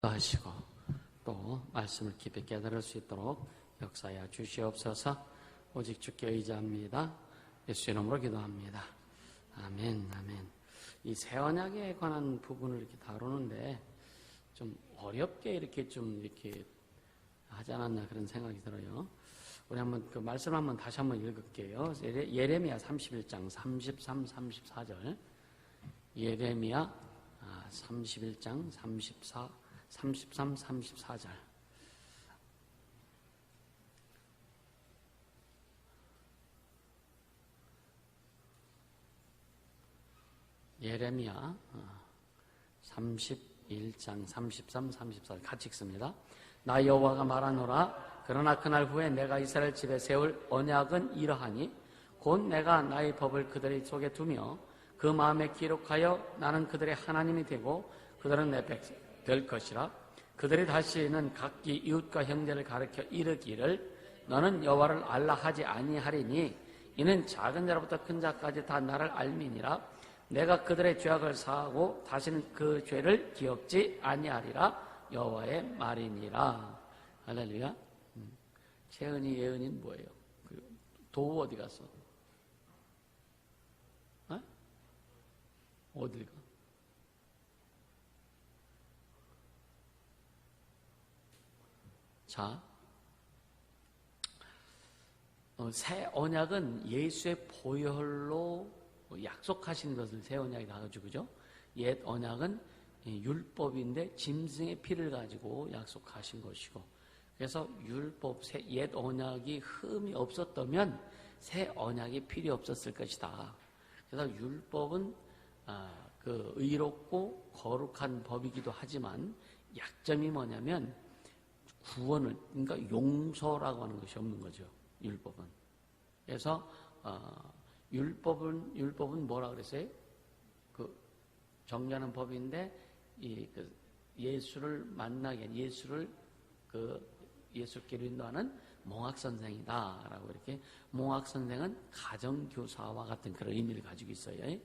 하시고 또 말씀을 깊이 깨달을 수 있도록 역사하여 주시옵소서. 오직 주께 의지합니다. 예수 이름으로 기도합니다. 아멘, 아멘. 이 새 언약에 관한 부분을 이렇게 다루는데 좀 어렵게 이렇게 하지 않았나 그런 생각이 들어요. 우리 한번 그 말씀 다시 한번 읽을게요. 예레미야 31장 33, 34절. 예레미야 31장 33, 34절. 예레미야 31장 33, 34절 같이 읽습니다. 나 여호와가 말하노라. 그러나 그날 후에 내가 이스라엘 집에 세울 언약은 이러하니 곧 내가 나의 법을 그들의 속에 두며 그 마음에 기록하여 나는 그들의 하나님이 되고 그들은 내 백성 될 것이라. 그들이 다시는 각기 이웃과 형제를 가르쳐 이르기를 너는 여호와를 알라 하지 아니하리니 이는 작은 자로부터 큰 자까지 다 나를 알미니라. 내가 그들의 죄악을 사하고 다시는 그 죄를 기억지 아니하리라. 여호와의 말이니라. 할렐루야. 채은이 예은이는 뭐예요? 도우 어디 갔어? 어딜 가? 자, 새 언약은 예수의 보혈로 약속하신 것을 새 언약이라 하죠, 그죠? 옛 언약은 율법인데 짐승의 피를 가지고 약속하신 것이고, 그래서 옛 언약이 흠이 없었다면 새 언약이 필요 없었을 것이다. 그래서 율법은 그 의롭고 거룩한 법이기도 하지만 약점이 뭐냐면 구원을, 그러니까 용서라고 하는 것이 없는 거죠, 율법은. 그래서 율법은 뭐라 그랬어요? 그 정죄하는 법인데 예수를 만나게, 예수께로 인도하는 몽학 선생이다라고 이렇게. 몽학 선생은 가정 교사와 같은 그런 의미를 가지고 있어요. 예.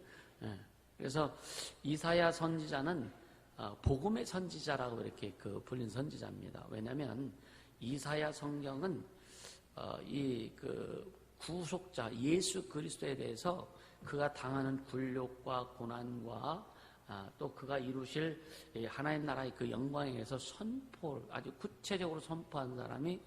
그래서 이사야 선지자는 복음의 선지자라고 이렇게 불린 선지자입니다. 왜냐하면 이사야 성경은 구속자 예수 그리스도에 대해서 그가 당하는 굴욕과 고난과 또 그가 이루실 하나님 나라의 그 영광에 대해서 아주 구체적으로 선포한 사람이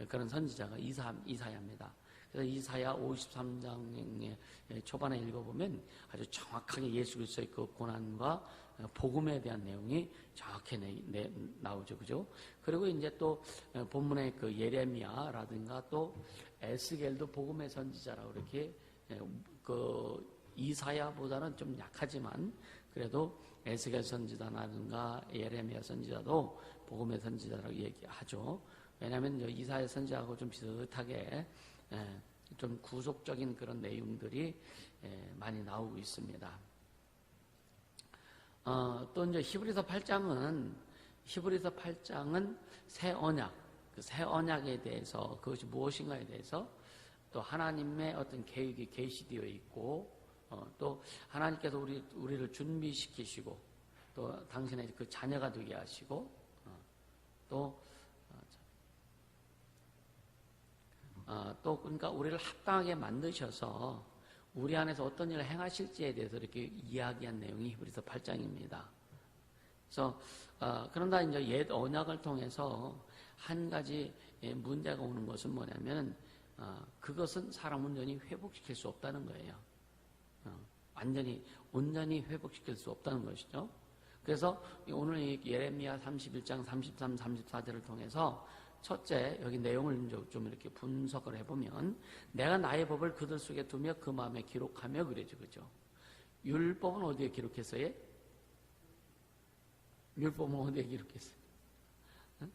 그런 선지자가 이사야입니다. 그래서 이사야 53장의 초반에 읽어보면 아주 정확하게 예수 그리스도의 그 고난과 복음에 대한 내용이 정확히 나오죠, 그죠? 그리고 이제 또 본문의 그 예레미야라든가 또 에스겔도 복음의 선지자라고 이렇게 이사야보다는 좀 약하지만 그래도 에스겔 선지자라든가 예레미야 선지자도 복음의 선지자라고 얘기하죠. 왜냐하면 이사야 선지자하고 좀 비슷하게 좀 구속적인 그런 내용들이 많이 나오고 있습니다. 또 이제 히브리서 8장은 새 언약, 그 새 언약에 대해서 그것이 무엇인가에 대해서 또 하나님의 어떤 계획이 계시되어 있고 또 하나님께서 우리를 준비시키시고 또 당신의 그 자녀가 되게 하시고 또 그러니까 우리를 합당하게 만드셔서 우리 안에서 어떤 일을 행하실지에 대해서 이렇게 이야기한 내용이 히브리서 8장입니다. 그래서 그런다 이제 옛 언약을 통해서 한 가지 문제가 오는 것은 뭐냐면 그것은 사람을 온전히 회복시킬 수 없다는 거예요. 온전히 회복시킬 수 없다는 것이죠. 그래서 오늘 예레미야 31장 33, 34절을 통해서 첫째, 여기 내용을 좀 이렇게 분석을 해보면 내가 나의 법을 그들 속에 두며 그 마음에 기록하며 그러죠, 그죠? 율법은 어디에 기록했어요? 율법은 어디에 기록했어요? 응?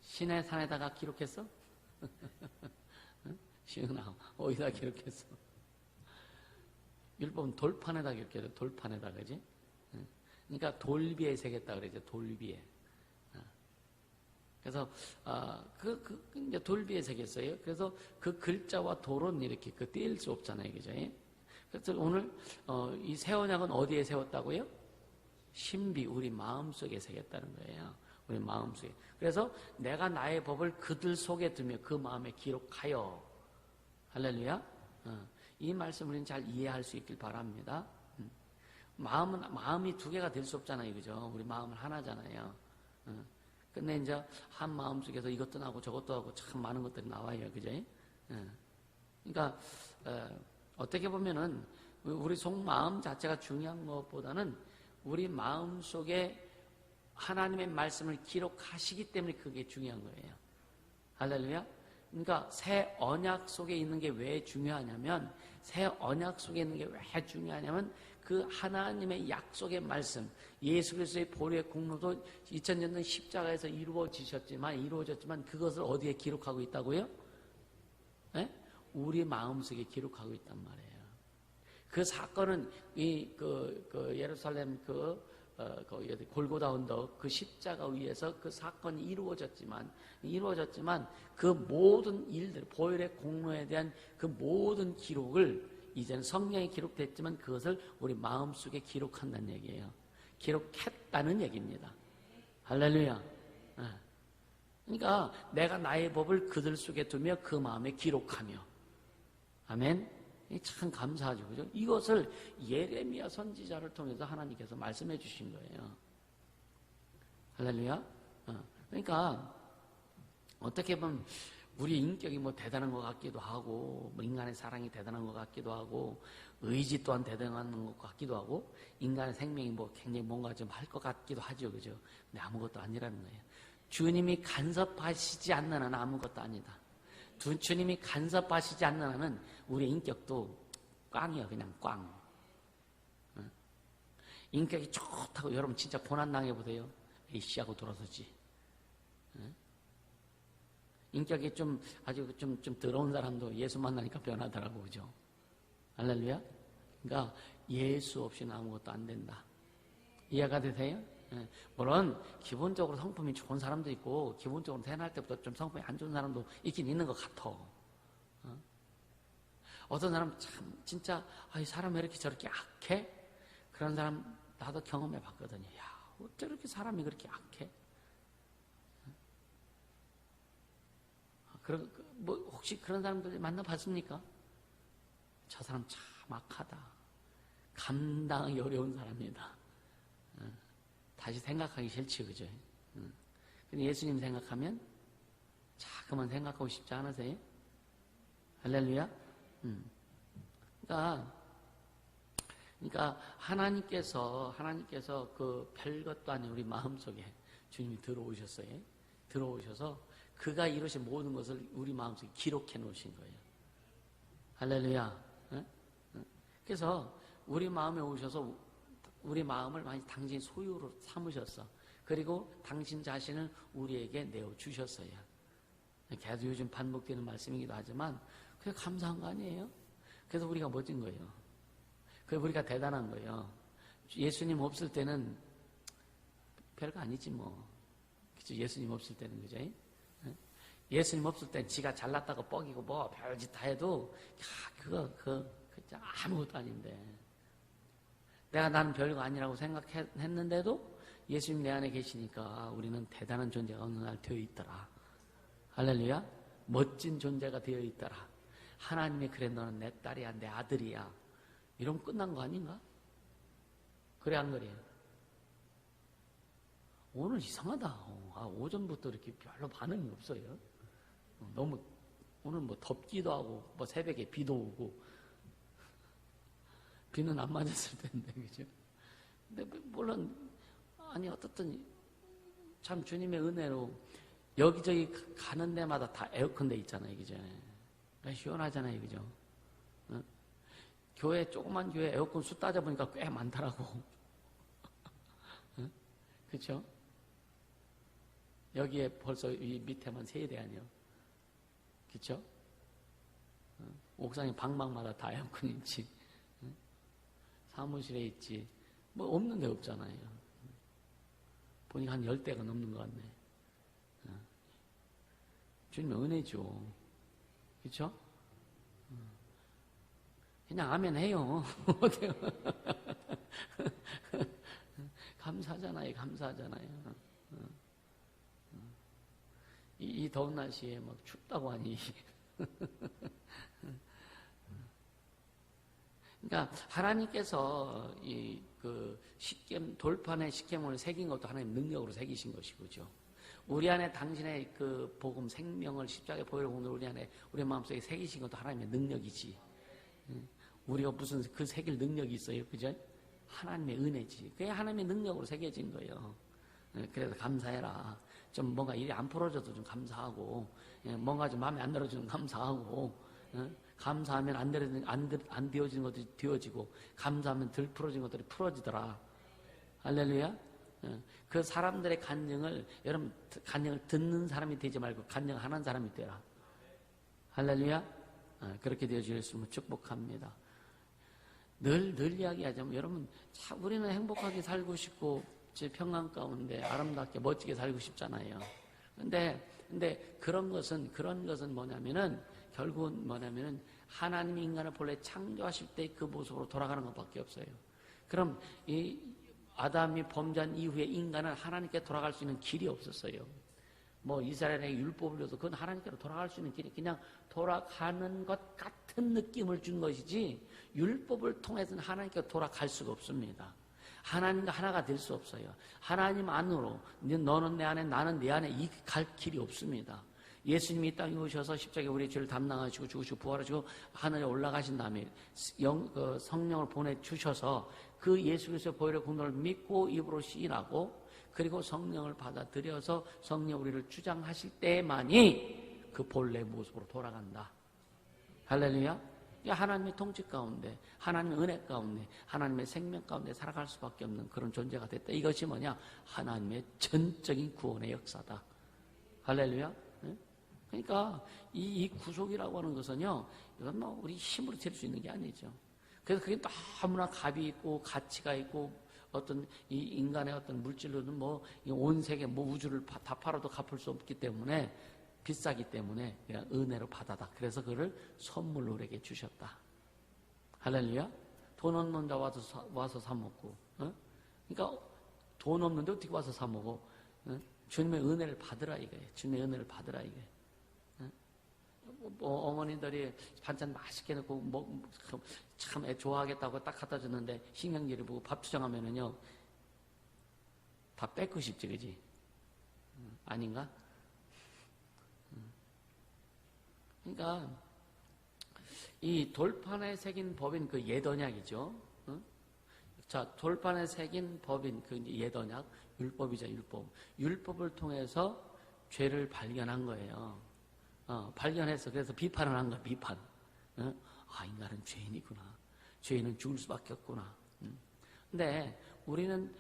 신의 산에다가 기록했어? 시은아, 어디다 기록했어? 율법은 돌판에다 기록했어, 돌판에다, 그지? 그러니까 돌비에 새겼다 그러죠, 돌비에. 그래서 이제 돌비에 새겼어요. 그래서 그 글자와 돌은 이렇게 떼일 수 없잖아요, 그죠? 그래서 오늘 이 새 언약은 어디에 세웠다고요? 신비 우리 마음속에 새겼다는 거예요. 우리 마음속에. 그래서 내가 나의 법을 그들 속에 두며 그 마음에 기록하여. 할렐루야. 이 말씀 우리는 잘 이해할 수 있길 바랍니다. 마음이 두 개가 될 수 없잖아요. 그죠? 우리 마음은 하나잖아요. 근데 이제 한 마음 속에서 이것도 나고 저것도 하고 참 많은 것들이 나와요. 그죠? 그러니까 어떻게 보면은 우리 속마음 자체가 중요한 것보다는 우리 마음 속에 하나님의 말씀을 기록하시기 때문에 그게 중요한 거예요. 할렐루야. 그러니까 새 언약 속에 있는 게 왜 중요하냐면, 새 언약 속에 있는 게 왜 중요하냐면 그 하나님의 약속의 말씀, 예수 그리스도의 보혈의 공로도 2000년 전 십자가에서 이루어졌지만 그것을 어디에 기록하고 있다고요? 네? 우리 마음속에 기록하고 있단 말이에요. 그 사건은 예루살렘 골고다 언덕 그 십자가 위에서 그 사건이 이루어졌지만 그 모든 일들, 보혈의 공로에 대한 그 모든 기록을 이제는 성경에 기록됐지만 그것을 우리 마음속에 기록한다는 얘기예요. 기록했다는 얘기입니다. 할렐루야. 그러니까 내가 나의 법을 그들 속에 두며 그 마음에 기록하며. 아멘. 참 감사하죠. 그죠? 이것을 예레미야 선지자를 통해서 하나님께서 말씀해 주신 거예요. 할렐루야. 그러니까 어떻게 보면 우리 인격이 뭐 대단한 것 같기도 하고, 뭐 인간의 사랑이 대단한 것 같기도 하고, 의지 또한 대단한 것 같기도 하고, 인간의 생명이 뭐 굉장히 뭔가 좀 할 것 같기도 하죠. 그죠? 근데 아무것도 아니라는 거예요. 주님이 간섭하시지 않는 한은 아무것도 아니다. 주님이 간섭하시지 않는 한은 우리 인격도 꽝이야. 그냥 꽝. 인격이 좋다고 여러분 진짜 고난당해보세요. 에이씨하고 돌아서지. 인격이 좀 아주 좀 더러운 사람도 예수 만나니까 변하더라고. 그죠? 할렐루야. 그러니까 예수 없이는 아무것도 안 된다. 이해가 되세요? 물론 기본적으로 성품이 좋은 사람도 있고 기본적으로 태어날 때부터 좀 성품이 안 좋은 사람도 있긴 있는 것 같아. 어떤 사람 참 진짜 이 사람 왜 이렇게 저렇게 악해? 그런 사람 나도 경험해 봤거든요. 야, 어째 이렇게 사람이 그렇게 악해? 뭐 혹시 그런 사람들 만나봤습니까? 저 사람 참 악하다. 감당하기 어려운 사람이다. 다시 생각하기 싫지, 그죠? 근데 예수님 생각하면 자꾸만 생각하고 싶지 않으세요? 할렐루야? 그러니까 하나님께서 그 별것도 아닌 우리 마음속에 주님이 들어오셔서 그가 이루신 모든 것을 우리 마음속에 기록해 놓으신 거예요. 할렐루야. 그래서 우리 마음에 오셔서 우리 마음을 많이 당신 소유로 삼으셨어. 그리고 당신 자신을 우리에게 내어주셨어요. 계속 요즘 반복되는 말씀이기도 하지만 그게 감사한 거 아니에요? 그래서 우리가 멋진 거예요. 그래서 우리가 대단한 거예요. 예수님 없을 때는 별거 아니지 뭐. 그죠? 예수님 없을 때는 그죠? 예수님 없을 땐 지가 잘났다고 뻐기고 뭐 별짓 다 해도 그거 아무것도 아닌데. 내가 나는 별거 아니라고 생각했는데도 예수님 내 안에 계시니까 우리는 대단한 존재가 어느 날 되어 있더라. 할렐루야. 멋진 존재가 되어 있더라. 하나님이 그래 너는 내 딸이야 내 아들이야. 이러면 끝난 거 아닌가? 그래 안 그래요? 오늘 이상하다. 오전부터 이렇게 별로 반응이 없어요. 너무 오늘 뭐 덥기도 하고 뭐 새벽에 비도 오고 비는 안 맞았을 텐데 그죠? 근데 물론 어떻든 참 주님의 은혜로 여기저기 가는 데마다 다 에어컨 돼 있잖아요, 그죠? 시원하잖아요, 그죠? 교회 조그만 교회 에어컨 수 따져보니까 꽤 많더라고. 그렇죠? 여기에 벌써 이 밑에만 3대 아니요. 그렇죠? 옥상에 방방마다 다 에어컨 있지. 사무실에 있지. 뭐 없는 데 없잖아요. 보니까 한 10대가 넘는 것 같네. 주님의 은혜죠. 그렇죠? 그냥 아멘 해요. 감사하잖아요. 감사하잖아요. 이 더운 날씨에 막 춥다고 하니. 그러니까 하나님께서 시겜 돌판에 시겜을 새긴 것도 하나님 능력으로 새기신 것이고, 그죠? 우리 안에 당신의 그 복음 생명을 십자가에 보혈로 오늘 우리 안에 우리 마음속에 새기신 것도 하나님의 능력이지. 우리가 무슨 그 새길 능력이 있어요, 그죠? 하나님의 은혜지. 그게 하나님의 능력으로 새겨진 거예요. 그래서 감사해라. 좀 뭔가 일이 안 풀어져도 좀 감사하고, 뭔가 좀 마음에 안 들어주면 감사하고, 감사하면 안 되어지는 것들이 되어지고, 감사하면 덜 풀어진 것들이 풀어지더라. 할렐루야. 그 사람들의 간증을, 여러분, 간증을 듣는 사람이 되지 말고 간증하는 사람이 되라. 할렐루야. 그렇게 되어주셨으면 축복합니다. 늘 이야기하자면, 여러분, 우리는 행복하게 살고 싶고, 제 평안 가운데 아름답게 멋지게 살고 싶잖아요. 근데 그런 것은 뭐냐면은, 결국은 뭐냐면은, 하나님이 인간을 본래 창조하실 때 그 모습으로 돌아가는 것밖에 없어요. 그럼 이 아담이 범죄한 이후에 인간은 하나님께 돌아갈 수 있는 길이 없었어요. 뭐 이스라엘의 율법을 줘도 그건 하나님께로 돌아갈 수 있는 길이 그냥 돌아가는 것 같은 느낌을 준 것이지, 율법을 통해서는 하나님께 돌아갈 수가 없습니다. 하나님과 하나가 될 수 없어요. 하나님 안으로, 너는 내 안에 나는 내 안에 이 갈 길이 없습니다. 예수님이 이 땅에 오셔서 십자가에 우리의 죄를 담당하시고 죽으시고 부활하시고 하늘에 올라가신 다음에 성령을 보내주셔서 그 예수 그리스도의 보혈의 공로를 믿고 입으로 시인하고, 그리고 성령을 받아들여서 성령 우리를 주장하실 때만이 그 본래 모습으로 돌아간다. 할렐루야. 하나님의 통치 가운데, 하나님의 은혜 가운데, 하나님의 생명 가운데 살아갈 수밖에 없는 그런 존재가 됐다. 이것이 뭐냐? 하나님의 전적인 구원의 역사다. 할렐루야. 그러니까 이 구속이라고 하는 것은요, 이건 뭐 우리 힘으로 될 수 있는 게 아니죠. 그래서 그게 너무나 값이 있고 가치가 있고, 어떤 이 인간의 어떤 물질로는 뭐 온 세계 뭐 우주를 다 팔아도 갚을 수 없기 때문에, 비싸기 때문에 그냥 은혜로 받아다. 그래서 그를 선물로 우리에게 주셨다. 할렐루야. 돈 없는 자 와서 사 먹고, 그러니까 돈 없는데 어떻게 와서 사 먹어? 주님의 은혜를 받으라 이거예요. 주님의 은혜를 받으라 이거예요. 어머니들이 반찬 맛있게 넣고 참 좋아하겠다고 딱 갖다 줬는데 신경질을 보고 밥 투정하면은요, 다 뺏고 싶지, 그지? 아닌가? 그러니까 이 돌판에 새긴 법인 그 옛언약이죠. 자, 돌판에 새긴 법인 그 옛언약, 율법이죠, 율법. 율법을 통해서 죄를 발견한 거예요. 발견해서 그래서 비판을 한 거야, 비판. 인간은 죄인이구나. 죄인은 죽을 수밖에 없구나. 근데 우리는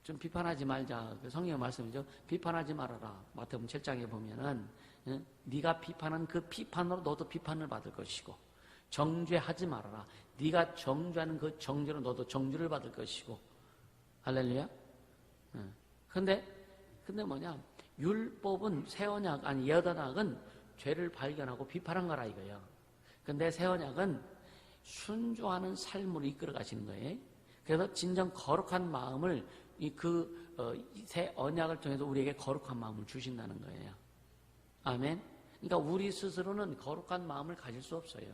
좀 비판하지 말자. 성경의 말씀이죠. 비판하지 말아라. 마태복음 7장에 보면은 네가 비판한 그 비판으로 너도 비판을 받을 것이고, 정죄하지 말아라. 네가 정죄하는 그 정죄로 너도 정죄를 받을 것이고. 할렐루야. 근데 뭐냐? 율법은 새언약 아니 옛언약은 죄를 발견하고 비판한 거라 이거예요. 근데 새언약은 순종하는 삶으로 이끌어 가시는 거예요. 그래서 진정 거룩한 마음을 새 언약을 통해서 우리에게 거룩한 마음을 주신다는 거예요. 아멘. 그러니까 우리 스스로는 거룩한 마음을 가질 수 없어요.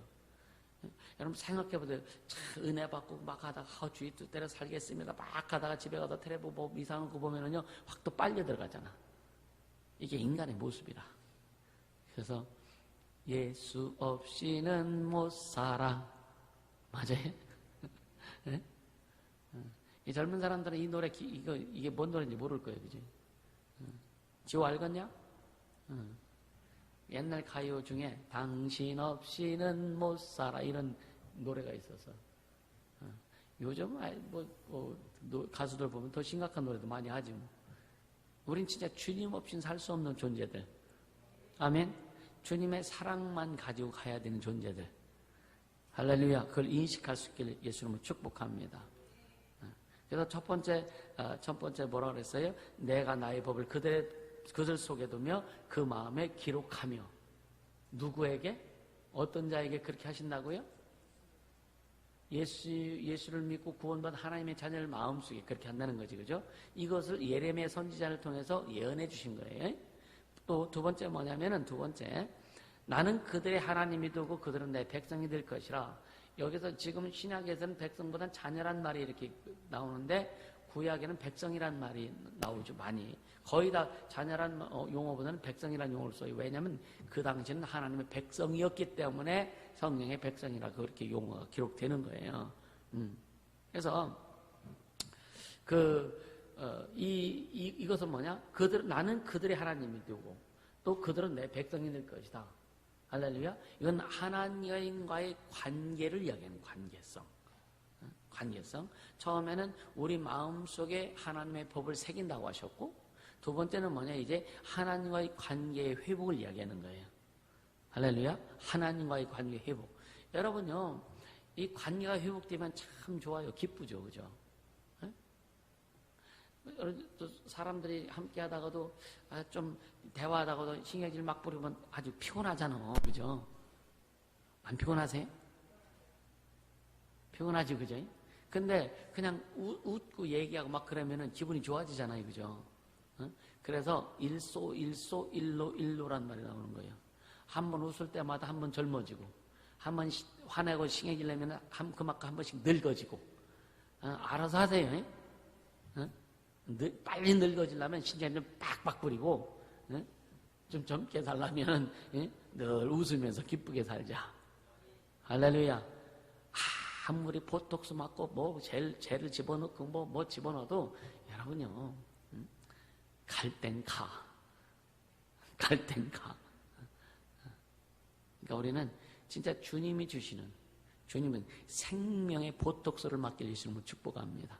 여러분 생각해보세요. 은혜 받고 막 하다가 주의 뜻대로 살겠습니다. 막 하다가 집에 가서 텔레비 뭐 이상한 거 보면은요, 확 또 빨려 들어가잖아. 이게 인간의 모습이라. 그래서 예수 없이는 못 살아. 맞아요? 네? 이 젊은 사람들은 이 노래 이게 뭔 노래인지 모를 거예요, 그지? 지호 알겠냐? 옛날 가요 중에 당신 없이는 못 살아 이런 노래가 있어서, 요즘 가수들 보면 더 심각한 노래도 많이 하지 뭐. 우린 진짜 주님 없이는 살 수 없는 존재들. 아멘. 주님의 사랑만 가지고 가야 되는 존재들. 할렐루야. 그걸 인식할 수 있기를 예수님을 축복합니다. 그래서 첫 번째 뭐라 그랬어요? 내가 나의 법을 그들 속에 두며 그 마음에 기록하며. 누구에게? 어떤 자에게 그렇게 하신다고요? 예수를 믿고 구원받은 하나님의 자녀를 마음속에 그렇게 한다는 거지, 그죠? 이것을 예레미야 선지자를 통해서 예언해 주신 거예요. 또 두 번째 뭐냐면은, 두 번째, 나는 그들의 하나님이 되고 그들은 내 백성이 될 것이라. 여기서 지금 신약에서는 백성보다는 자녀란 말이 이렇게 나오는데, 구약에는 백성이란 말이 나오죠, 많이. 거의 다 자녀란 용어보다는 백성이란 용어를 써요. 왜냐하면 그 당시에는 하나님의 백성이었기 때문에 성령의 백성이라 그렇게 용어가 기록되는 거예요. 그래서 이것은 뭐냐? 나는 그들의 하나님이 되고 또 그들은 내 백성이 될 것이다. 할렐루야. 이건 하나님과의 관계를 이야기하는 관계성. 처음에는 우리 마음속에 하나님의 법을 새긴다고 하셨고, 두 번째는 뭐냐? 이제 하나님과의 관계의 회복을 이야기하는 거예요. 할렐루야. 하나님과의 관계 회복. 여러분요, 이 관계가 회복되면 참 좋아요. 기쁘죠, 그죠? 또 사람들이 함께 하다가도 좀 대화하다가도 신경질 막 부리면 아주 피곤하잖아, 그죠? 안 피곤하세요? 피곤하지, 그죠? 근데 그냥 웃고 얘기하고 막 그러면은 기분이 좋아지잖아요, 그죠? 그래서 일소일로란 말이 나오는 거예요. 한 번 웃을 때마다 한 번 젊어지고, 한 번 화내고 신경질 내면 그만큼 한 번씩 늙어지고, 알아서 하세요. 빨리 늙어지려면 신경질 좀 빡빡 부리고, 좀 젊게 살려면 늘 웃으면서 기쁘게 살자. 할렐루야. 아무리 보톡스 맞고 뭐 젤을 집어넣고 뭐 집어넣어도 여러분요, 갈 땐 가. 그러니까 우리는 진짜 주님이 주시는, 주님은 생명의 보톡스를 맞게 해주시는 축복합니다.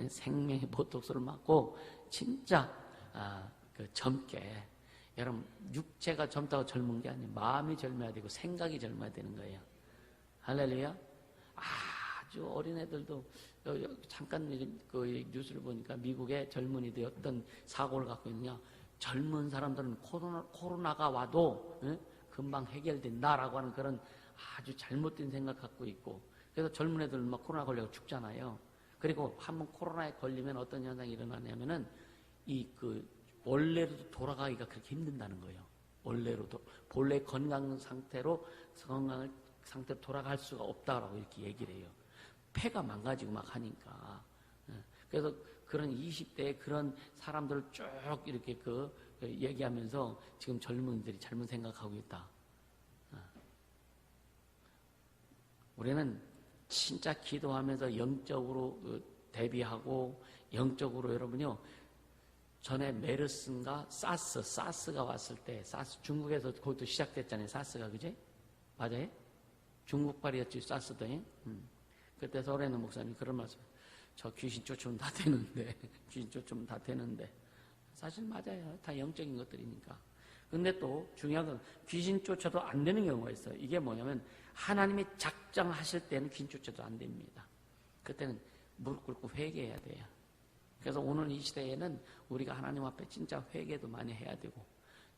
생명의 보톡스를 맞고 진짜 젊게, 여러분 육체가 젊다고 젊은 게 아니에요. 마음이 젊어야 되고 생각이 젊어야 되는 거예요. 할렐루야. 아주 어린애들도 잠깐 그 뉴스를 보니까 미국의 젊은이들이 어떤 사고를 갖고 있느냐. 젊은 사람들은 코로나가 와도 금방 해결된다라고 하는 그런 아주 잘못된 생각 갖고 있고, 그래서 젊은 애들은 막 코로나 걸려서 죽잖아요. 그리고 한번 코로나에 걸리면 어떤 현상이 일어나냐면은 원래로 돌아가기가 그렇게 힘든다는 거예요. 본래 건강 상태로 돌아갈 수가 없다라고 이렇게 얘기를 해요. 폐가 망가지고 막 하니까. 그래서 그런 20대의 그런 사람들을 쭉 이렇게 얘기하면서 지금 젊은이들이 잘못 생각하고 있다. 우리는 진짜 기도하면서 영적으로 대비하고, 영적으로 여러분요, 전에 메르스인가 사스가 왔을 때, 중국에서 그것도 시작됐잖아요. 사스가, 그제? 맞아요? 중국발이었지, 사스도. 그때 서울에는 목사님이 그런 말씀, 저 귀신 쫓으면 다 되는데, 귀신 쫓으면 다 되는데. 사실 맞아요. 다 영적인 것들이니까. 근데 또 중요한 건 귀신 쫓아도 안 되는 경우가 있어요. 이게 뭐냐면 하나님이 작정하실 때는 귀신 쫓아도 안 됩니다. 그때는 무릎 꿇고 회개해야 돼요. 그래서 오늘 이 시대에는 우리가 하나님 앞에 진짜 회개도 많이 해야 되고,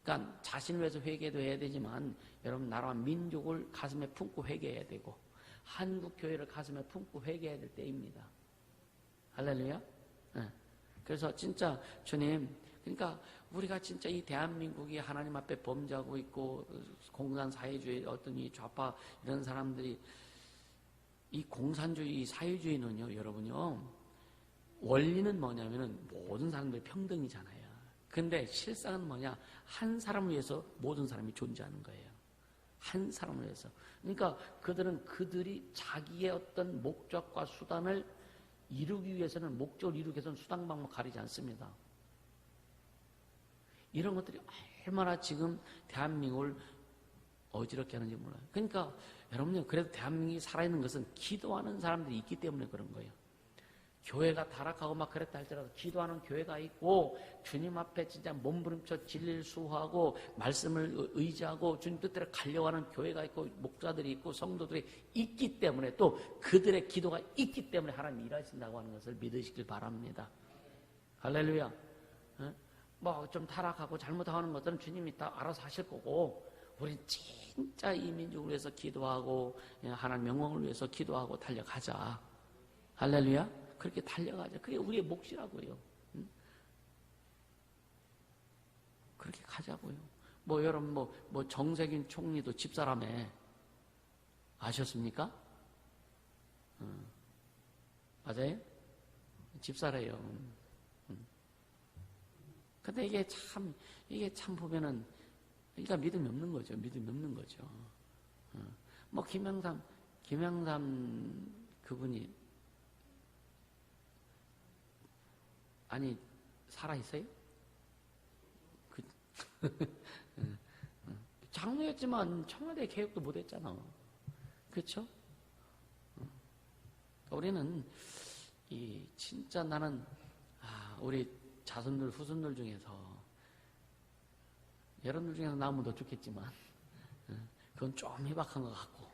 그러니까 자신을 위해서 회개도 해야 되지만 여러분 나라와 민족을 가슴에 품고 회개해야 되고, 한국 교회를 가슴에 품고 회개해야 될 때입니다. 할렐루야. 네. 그래서 진짜 주님, 그러니까 우리가 진짜 이 대한민국이 하나님 앞에 범죄하고 있고, 공산사회주의 어떤 이 좌파 이런 사람들이, 이 공산주의 사회주의는요, 여러분요, 원리는 뭐냐면은 모든 사람들이 평등이잖아요. 근데 실상은 뭐냐? 한 사람을 위해서 모든 사람이 존재하는 거예요. 한 사람을 위해서. 그러니까 그들이 자기의 어떤 목적과 수단을 이루기 위해서는, 목적을 이루기 위해서는 수단 방법 가리지 않습니다. 이런 것들이 얼마나 지금 대한민국을 어지럽게 하는지 몰라요. 그러니까 여러분요, 그래도 대한민국이 살아있는 것은 기도하는 사람들이 있기 때문에 그런 거예요. 교회가 타락하고 막 그랬다 할지라도 기도하는 교회가 있고, 주님 앞에 진짜 몸부림쳐 진리를 수호하고 말씀을 의지하고 주님 뜻대로 가려고 하는 교회가 있고, 목사들이 있고, 성도들이 있기 때문에, 또 그들의 기도가 있기 때문에 하나님이 일하신다고 하는 것을 믿으시길 바랍니다. 할렐루야. 뭐 좀 타락하고 잘못하는 것들은 주님이 다 알아서 하실 거고, 우린 진짜 이 민족을 위해서 기도하고 하나님 영광을 위해서 기도하고 달려가자. 할렐루야. 그렇게 달려가자. 그게 우리의 몫이라고요. 응? 그렇게 가자고요. 뭐 여러분 뭐 정세균 총리도 집사람에 아셨습니까? 맞아요? 집사래요. 근데 이게 참 보면은, 그러니까 믿음이 없는 거죠. 믿음이 없는 거죠. 뭐, 김영삼 그분이, 아니, 살아있어요? 장로였지만 청와대 개혁도 못했잖아. 그렇죠? 우리는 진짜 나는 우리 자손들 후손들 중에서 여러분들 중에서 나오면 더 좋겠지만 그건 좀 희박한 것 같고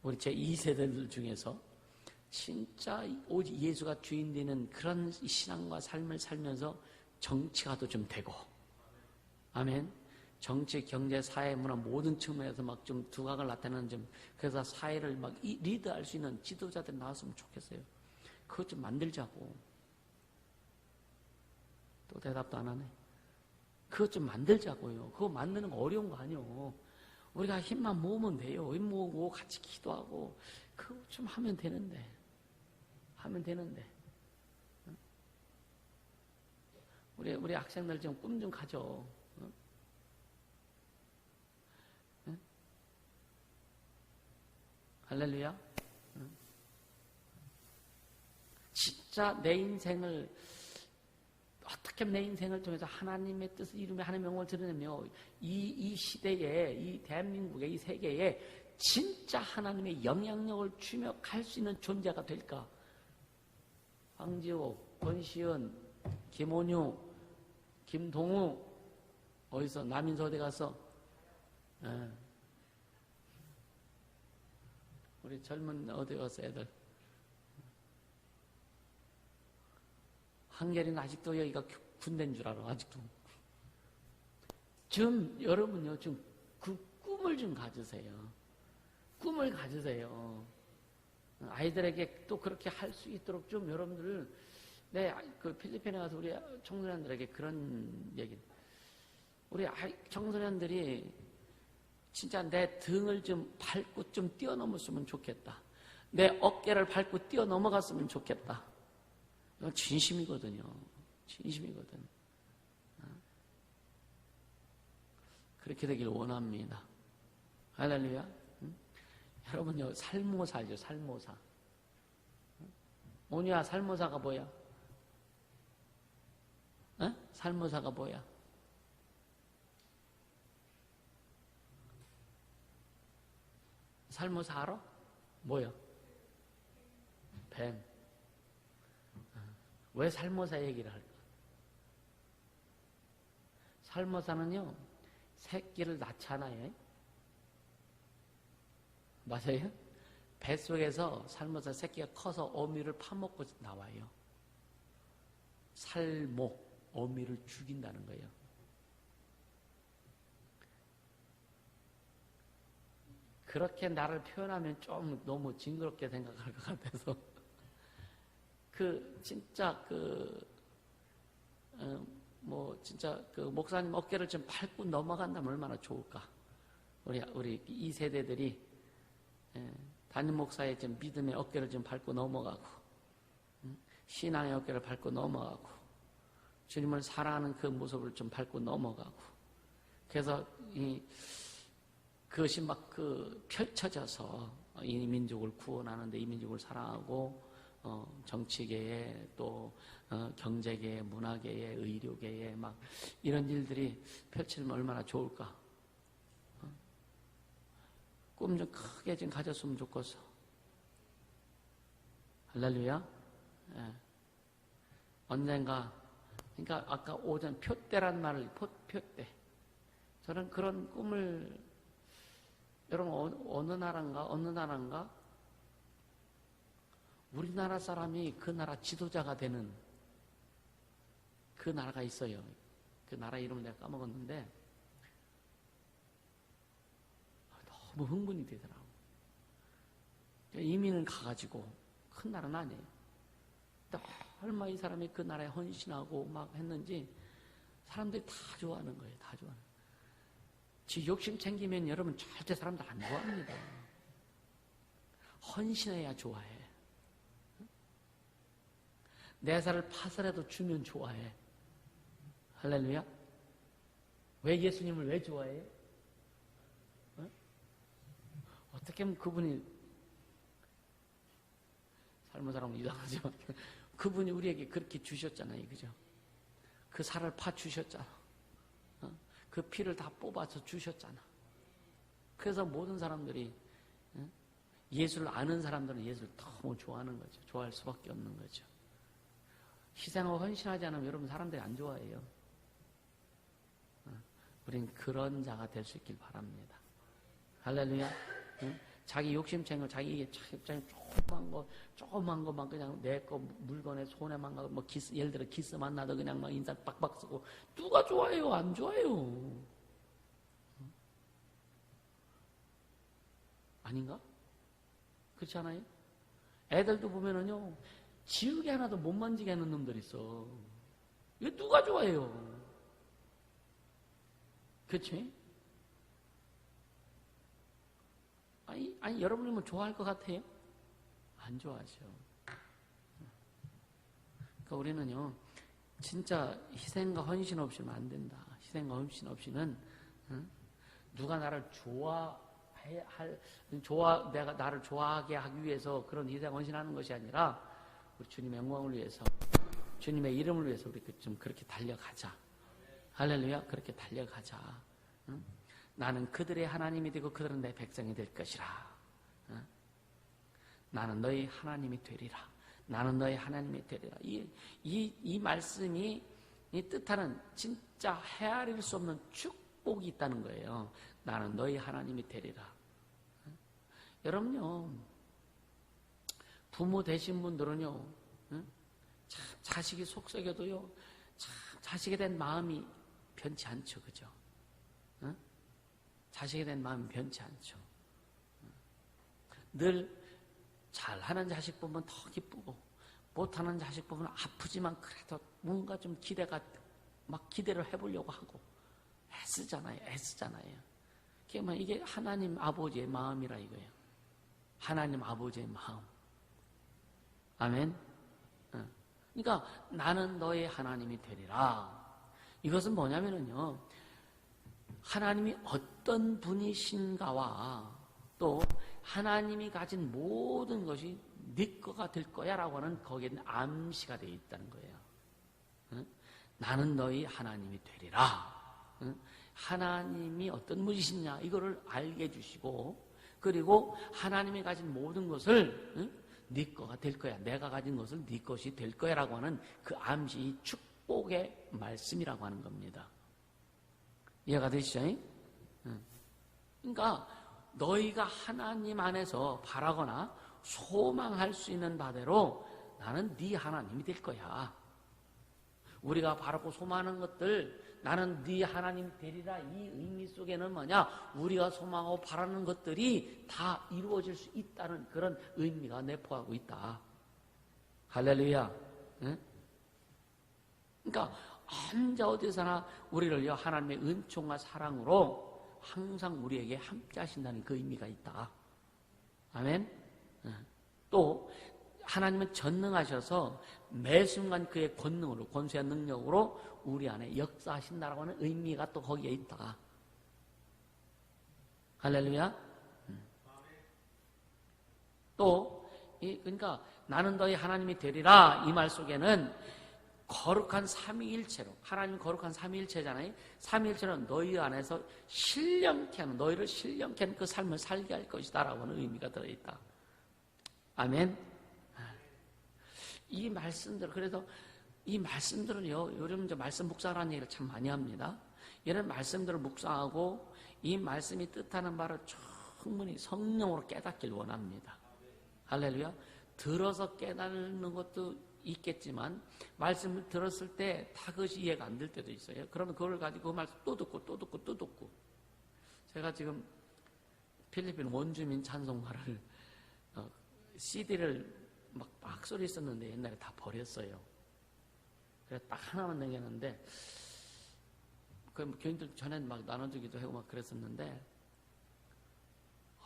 우리 제 2세대들 중에서 진짜 오직 예수가 주인 되는 그런 신앙과 삶을 살면서 정치가 더 좀 되고 아멘. 정치, 경제, 사회, 문화 모든 측면에서 막 좀 두각을 나타내는 좀 그래서 사회를 막 리드할 수 있는 지도자들이 나왔으면 좋겠어요. 그것 좀 만들자고. 또 대답도 안 하네. 그것 좀 만들자고요. 그거 만드는 거 어려운 거 아니요. 우리가 힘만 모으면 돼요. 힘 모으고 같이 기도하고 그거 좀 하면 되는데. 우리 학생들 좀 꿈 좀 가져. 할렐루야. 진짜 내 인생을 어떻게 내 인생을 통해서 하나님의 뜻을 이루며 하나님의 영광을 드러내며 이 시대에 이 대한민국에 이 세계에 진짜 하나님의 영향력을 주며 갈 수 있는 존재가 될까? 황지호, 권시은, 김원유, 김동우 어디서 남인서대 가서 우리 젊은 어디 가서 애들 한결이는 아직도 여기가 군대인 줄 알아. 아직도 좀 여러분요 좀 그 꿈을 좀 가지세요. 꿈을 가지세요. 아이들에게 또 그렇게 할 수 있도록 좀 여러분들 그 필리핀에 가서 우리 청소년들에게 그런 얘기 우리 청소년들이 진짜 내 등을 좀 밟고 좀 뛰어넘었으면 좋겠다. 내 어깨를 밟고 뛰어넘어갔으면 좋겠다. 이건 진심이거든요. 진심이거든. 그렇게 되길 원합니다. 할렐루야. 응? 여러분요, 살모사 알죠? 살모사. 오니야, 살모사가 뭐야? 살모사가 뭐야? 살모사 알아? 뭐야? 뱀. 왜 살모사 얘기를 할까? 살모사는요, 새끼를 낳잖아요. 맞아요? 뱃속에서 살모사 새끼가 커서 어미를 파먹고 나와요. 살모, 어미를 죽인다는 거예요. 그렇게 나를 표현하면 좀 너무 징그럽게 생각할 것 같아서 진짜 진짜 목사님 어깨를 좀 밟고 넘어간다면 얼마나 좋을까. 우리 이 세대들이 담임 목사의 좀 믿음의 어깨를 좀 밟고 넘어가고 신앙의 어깨를 밟고 넘어가고 주님을 사랑하는 그 모습을 좀 밟고 넘어가고 그래서 그것이 막 펼쳐져서 이 민족을 구원하는데 이 민족을 사랑하고 정치계에 또 경제계에 문화계에 의료계에 막 이런 일들이 펼치면 얼마나 좋을까. 꿈 좀 크게 좀 가졌으면 좋겠어. 할렐루야. 예. 언젠가 그러니까 아까 오전 표대란 말을 표대. 저는 그런 꿈을 여러분 어느 나라인가 우리나라 사람이 그 나라 지도자가 되는 그 나라가 있어요. 그 나라 이름을 내가 까먹었는데 너무 흥분이 되더라고. 이민을 가가지고 큰 나라는 아니에요. 얼마 이 사람이 그 나라에 헌신하고 막 했는지 사람들이 다 좋아하는 거예요. 다 좋아하는 거예요. 지 욕심 챙기면 여러분 절대 사람들 안 좋아합니다. 헌신해야 좋아해. 내 살을 파살해도 주면 좋아해. 할렐루야. 왜 예수님을 왜 좋아해요? 어떻게 하면 그분이 삶은 사람은 이상하지만 그분이 우리에게 그렇게 주셨잖아요. 그죠? 그 살을 파 주셨잖아. 그 피를 다 뽑아서 주셨잖아. 그래서 모든 사람들이 예수를 아는 사람들은 예수를 너무 좋아하는 거죠. 좋아할 수밖에 없는 거죠. 희생하고 헌신하지 않으면 여러분 사람들이 안 좋아해요. 우린 그런 자가 될 수 있길 바랍니다. 할렐루야. 자기 욕심 챙겨 자기 조그만 거만 그냥 내 거 물건에 손에만 가고 뭐 기스, 예를 들어 기스 만나도 그냥 막 인사 빡빡 쓰고 누가 좋아해요? 안 좋아해요. 아닌가? 그렇지 않아요? 애들도 보면은요 지우개 하나도 못 만지게 하는 놈들 있어. 이거 누가 좋아해요? 그렇지? 아니 여러분이면 좋아할 것 같아요? 안 좋아하죠. 그러니까 우리는요 진짜 희생과 헌신 없이는 안 된다. 희생과 헌신 없이는 누가 나를 내가 나를 좋아하게 하기 위해서 그런 희생 헌신하는 것이 아니라 우리 주님의 영광을 위해서 주님의 이름을 위해서 우리 좀 그렇게 달려가자. 할렐루야. 그렇게 달려가자. 나는 그들의 하나님이 되고 그들은 내 백성이 될 것이라. 나는 너희 하나님이 되리라. 나는 너희 하나님이 되리라. 이 말씀이 이 뜻하는 진짜 헤아릴 수 없는 축복이 있다는 거예요. 나는 너희 하나님이 되리라. 여러분요, 부모 되신 분들은요, 자식이 속썩여도요, 자식에 대한 마음이 변치 않죠. 그죠? 자식에 대한 마음이 변치 않죠. 늘 잘하는 자식 보면 더 기쁘고 못하는 자식 보면 아프지만 그래도 뭔가 좀 기대를 해보려고 하고 애쓰잖아요. 이게 하나님 아버지의 마음이라 이거예요. 하나님 아버지의 마음. 아멘. 그러니까 나는 너의 하나님이 되리라. 이것은 뭐냐면요. 하나님이 어떤 분이신가와 또 하나님이 가진 모든 것이 네 거가 될 거야 라고 하는 거기에는 암시가 되어 있다는 거예요. 나는 너희 하나님이 되리라. 하나님이 어떤 분이시냐 이거를 알게 해주시고 그리고 하나님이 가진 모든 것을 네 거가 될 거야. 내가 가진 것을 네 것이 될 거야 라고 하는 그 암시 축복의 말씀이라고 하는 겁니다. 이해가 되시죠? 그러니까 너희가 하나님 안에서 바라거나 소망할 수 있는 바대로 나는 네 하나님이 될 거야. 우리가 바라고 소망하는 것들 나는 네 하나님 되리라 이 의미 속에는 뭐냐? 우리가 소망하고 바라는 것들이 다 이루어질 수 있다는 그런 의미가 내포하고 있다. 할렐루야. 그러니까 언제 어디서나 우리를 하나님의 은총과 사랑으로 항상 우리에게 함께 하신다는 그 의미가 있다. 아멘. 또 하나님은 전능하셔서 매 순간 그의 권능으로 권세와 능력으로 우리 안에 역사하신다라고 하는 의미가 또 거기에 있다. 할렐루야. 또 그러니까 나는 너희 하나님이 되리라 이 말 속에는 거룩한 삼위일체로 하나님 거룩한 삼위일체잖아요. 삼위일체는 너희 안에서 신령케 하는 너희를 신령케 하는 그 삶을 살게 할 것이다 라고 하는 의미가 들어있다. 아멘. 이 말씀들 그래서 이 말씀들은요 요즘 이제 말씀 묵상하는 얘기를 참 많이 합니다. 이런 말씀들을 묵상하고 이 말씀이 뜻하는 바를 충분히 성령으로 깨닫길 원합니다. 할렐루야. 들어서 깨닫는 것도 있겠지만 말씀을 들었을 때 다 그것이 이해가 안 될 때도 있어요. 그러면 그걸 가지고 그 말씀 또 듣고 제가 지금 필리핀 원주민 찬송가를 CD를 막 소리 있었는데 옛날에 다 버렸어요. 그래서 딱 하나만 남겼는데 그 교인들 전에 막 나눠주기도 하고 막 그랬었는데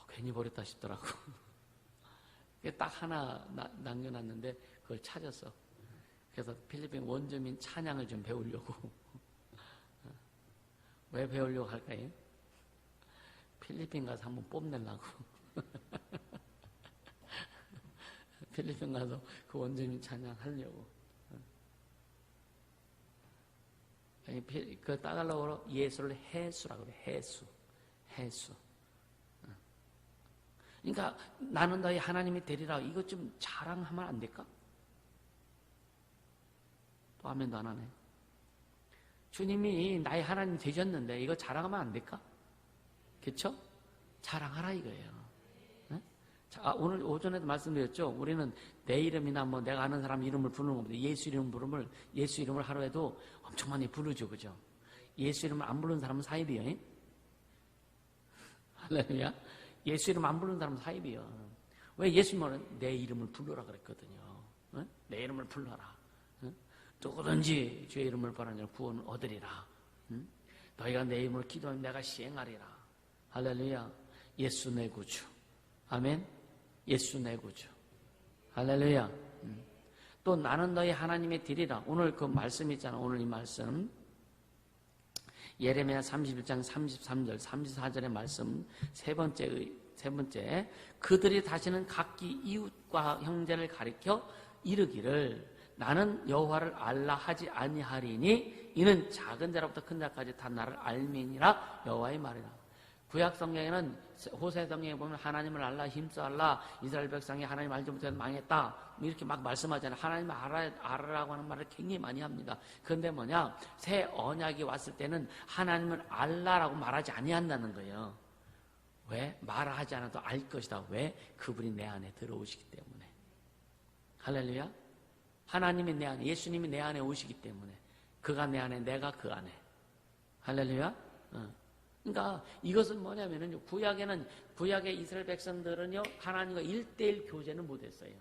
괜히 버렸다 싶더라고. 딱 하나 남겨놨는데 그걸 찾았어. 그래서 필리핀 원주민 찬양을 좀 배우려고. 왜 배우려고 할까요? 필리핀 가서 한번 뽐내려고. 필리핀 가서 그 원주민 찬양 하려고. 그 따갈로로 예수를 해수라고 그래. 해수. 그러니까 나는 너희 하나님이 되리라. 이것 좀 자랑하면 안 될까? 또 아멘도 안 하네. 주님이 나의 하나님 되셨는데 이거 자랑하면 안 될까? 그렇죠? 자랑하라 이거예요. 네? 자, 오늘 오전에도 말씀드렸죠. 우리는 내 이름이나 뭐 내가 아는 사람 이름을 부르는 겁니다. 예수 이름을 하루에도 엄청 많이 부르죠, 그죠? 예수 이름을 안 부르는 사람은 사입이에요. 할렐루야. 예수 이름 안 부르는 사람은 사입이에요. 왜 예수님은 내 이름을 불러라 그랬거든요. 네? 내 이름을 불러라. 누구든지 주의 이름을 바라는 구원을 얻으리라. 너희가 내 이름을 기도하면 내가 시행하리라. 할렐루야. 예수 내 구주. 아멘. 예수 내 구주. 할렐루야. 또 나는 너희 하나님의 되리라. 오늘 그 말씀 있잖아. 오늘 이 말씀. 예레미야 31장 33절, 34절의 말씀 세 번째. 그들이 다시는 각기 이웃과 형제를 가리켜 이르기를 나는 여호와를 알라 하지 아니하리니 이는 작은 자로부터 큰 자까지 다 나를 알미니라 여호와의 말이라. 구약 성경에는 호세 성경에 보면 하나님을 알라 힘써 알라 이스라엘 백성이 하나님 알지 못해서 망했다 이렇게 막 말씀하잖아요. 하나님을 알아라고 하는 말을 굉장히 많이 합니다. 그런데 뭐냐, 새 언약이 왔을 때는 하나님을 알라라고 말하지 아니한다는 거예요. 왜? 말하지 않아도 알 것이다. 왜? 그분이 내 안에 들어오시기 때문에. 할렐루야. 하나님이 내 안에, 예수님이 내 안에 오시기 때문에 그가 내 안에, 내가 그 안에. 할렐루야. 그러니까 이것은 뭐냐면은 구약의 이스라엘 백성들은요 하나님과 1:1 교제는 못했어요.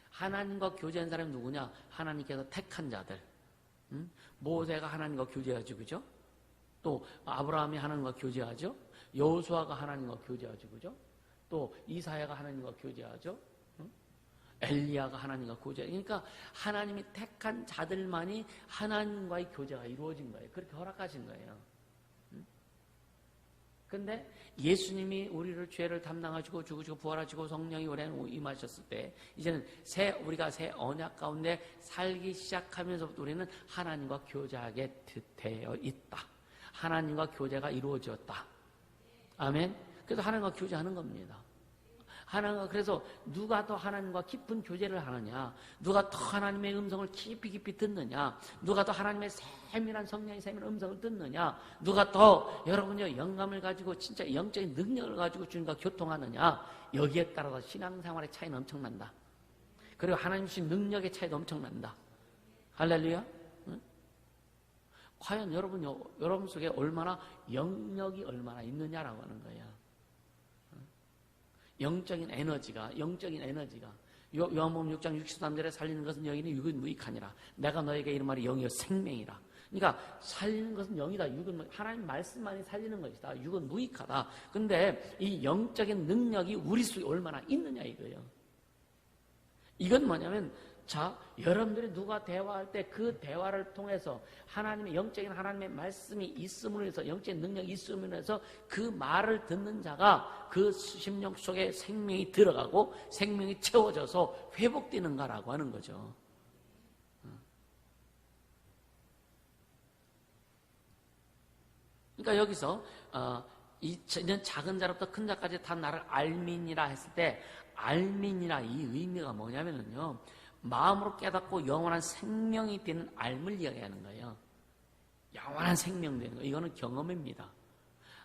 하나님과 교제한 사람이 누구냐? 하나님께서 택한 자들. 모세가 하나님과 교제하죠, 그죠? 또 아브라함이 하나님과 교제하죠. 여호수아가 하나님과 교제하죠, 그죠? 또 이사야가 하나님과 교제하죠. 엘리야가 하나님과 교제. 그러니까 하나님이 택한 자들만이 하나님과의 교제가 이루어진 거예요. 그렇게 허락하신 거예요. 그런데 예수님이 우리를 죄를 담당하시고 죽으시고 부활하시고 성령이 우리 안에 임하셨을 때 이제는 우리가 새 언약 가운데 살기 시작하면서부터 우리는 하나님과 교제하게 되어 있다. 하나님과 교제가 이루어졌다. 아멘. 그래서 하나님과 교제하는 겁니다. 그래서 누가 더 하나님과 깊은 교제를 하느냐, 누가 더 하나님의 음성을 깊이 듣느냐, 누가 더 하나님의 세밀한 성령의 세밀한 음성을 듣느냐, 누가 더 여러분의 영감을 가지고 진짜 영적인 능력을 가지고 주님과 교통하느냐, 여기에 따라서 신앙생활의 차이는 엄청난다. 그리고 하나님 주신 능력의 차이도 엄청난다. 할렐루야. 응? 과연 여러분 속에 영역이 얼마나 있느냐라고 하는 거예요. 영적인 에너지가 요한복음 6장 63절에 살리는 것은 영이니 육은 무익하니라. 내가 너에게 이른 말이 영이요 생명이라. 그러니까 살리는 것은 영이다. 육은 하나님 말씀만이 살리는 것이다. 육은 무익하다. 근데 이 영적인 능력이 우리 속에 얼마나 있느냐 이거예요. 이건 뭐냐면 여러분들이 누가 대화할 때 그 대화를 통해서 영적인 하나님의 말씀이 있음으로 해서 영적인 능력이 있음으로 해서 그 말을 듣는 자가 그 심령 속에 생명이 들어가고 생명이 채워져서 회복되는가라고 하는 거죠. 그러니까 여기서 이는 작은 자로부터 큰 자까지 다 나를 알미니라 했을 때 알미니라 이 의미가 뭐냐면요. 마음으로 깨닫고 영원한 생명이 되는 알을 이야기하는 거예요. 영원한 생명 되는 거. 이거는 경험입니다.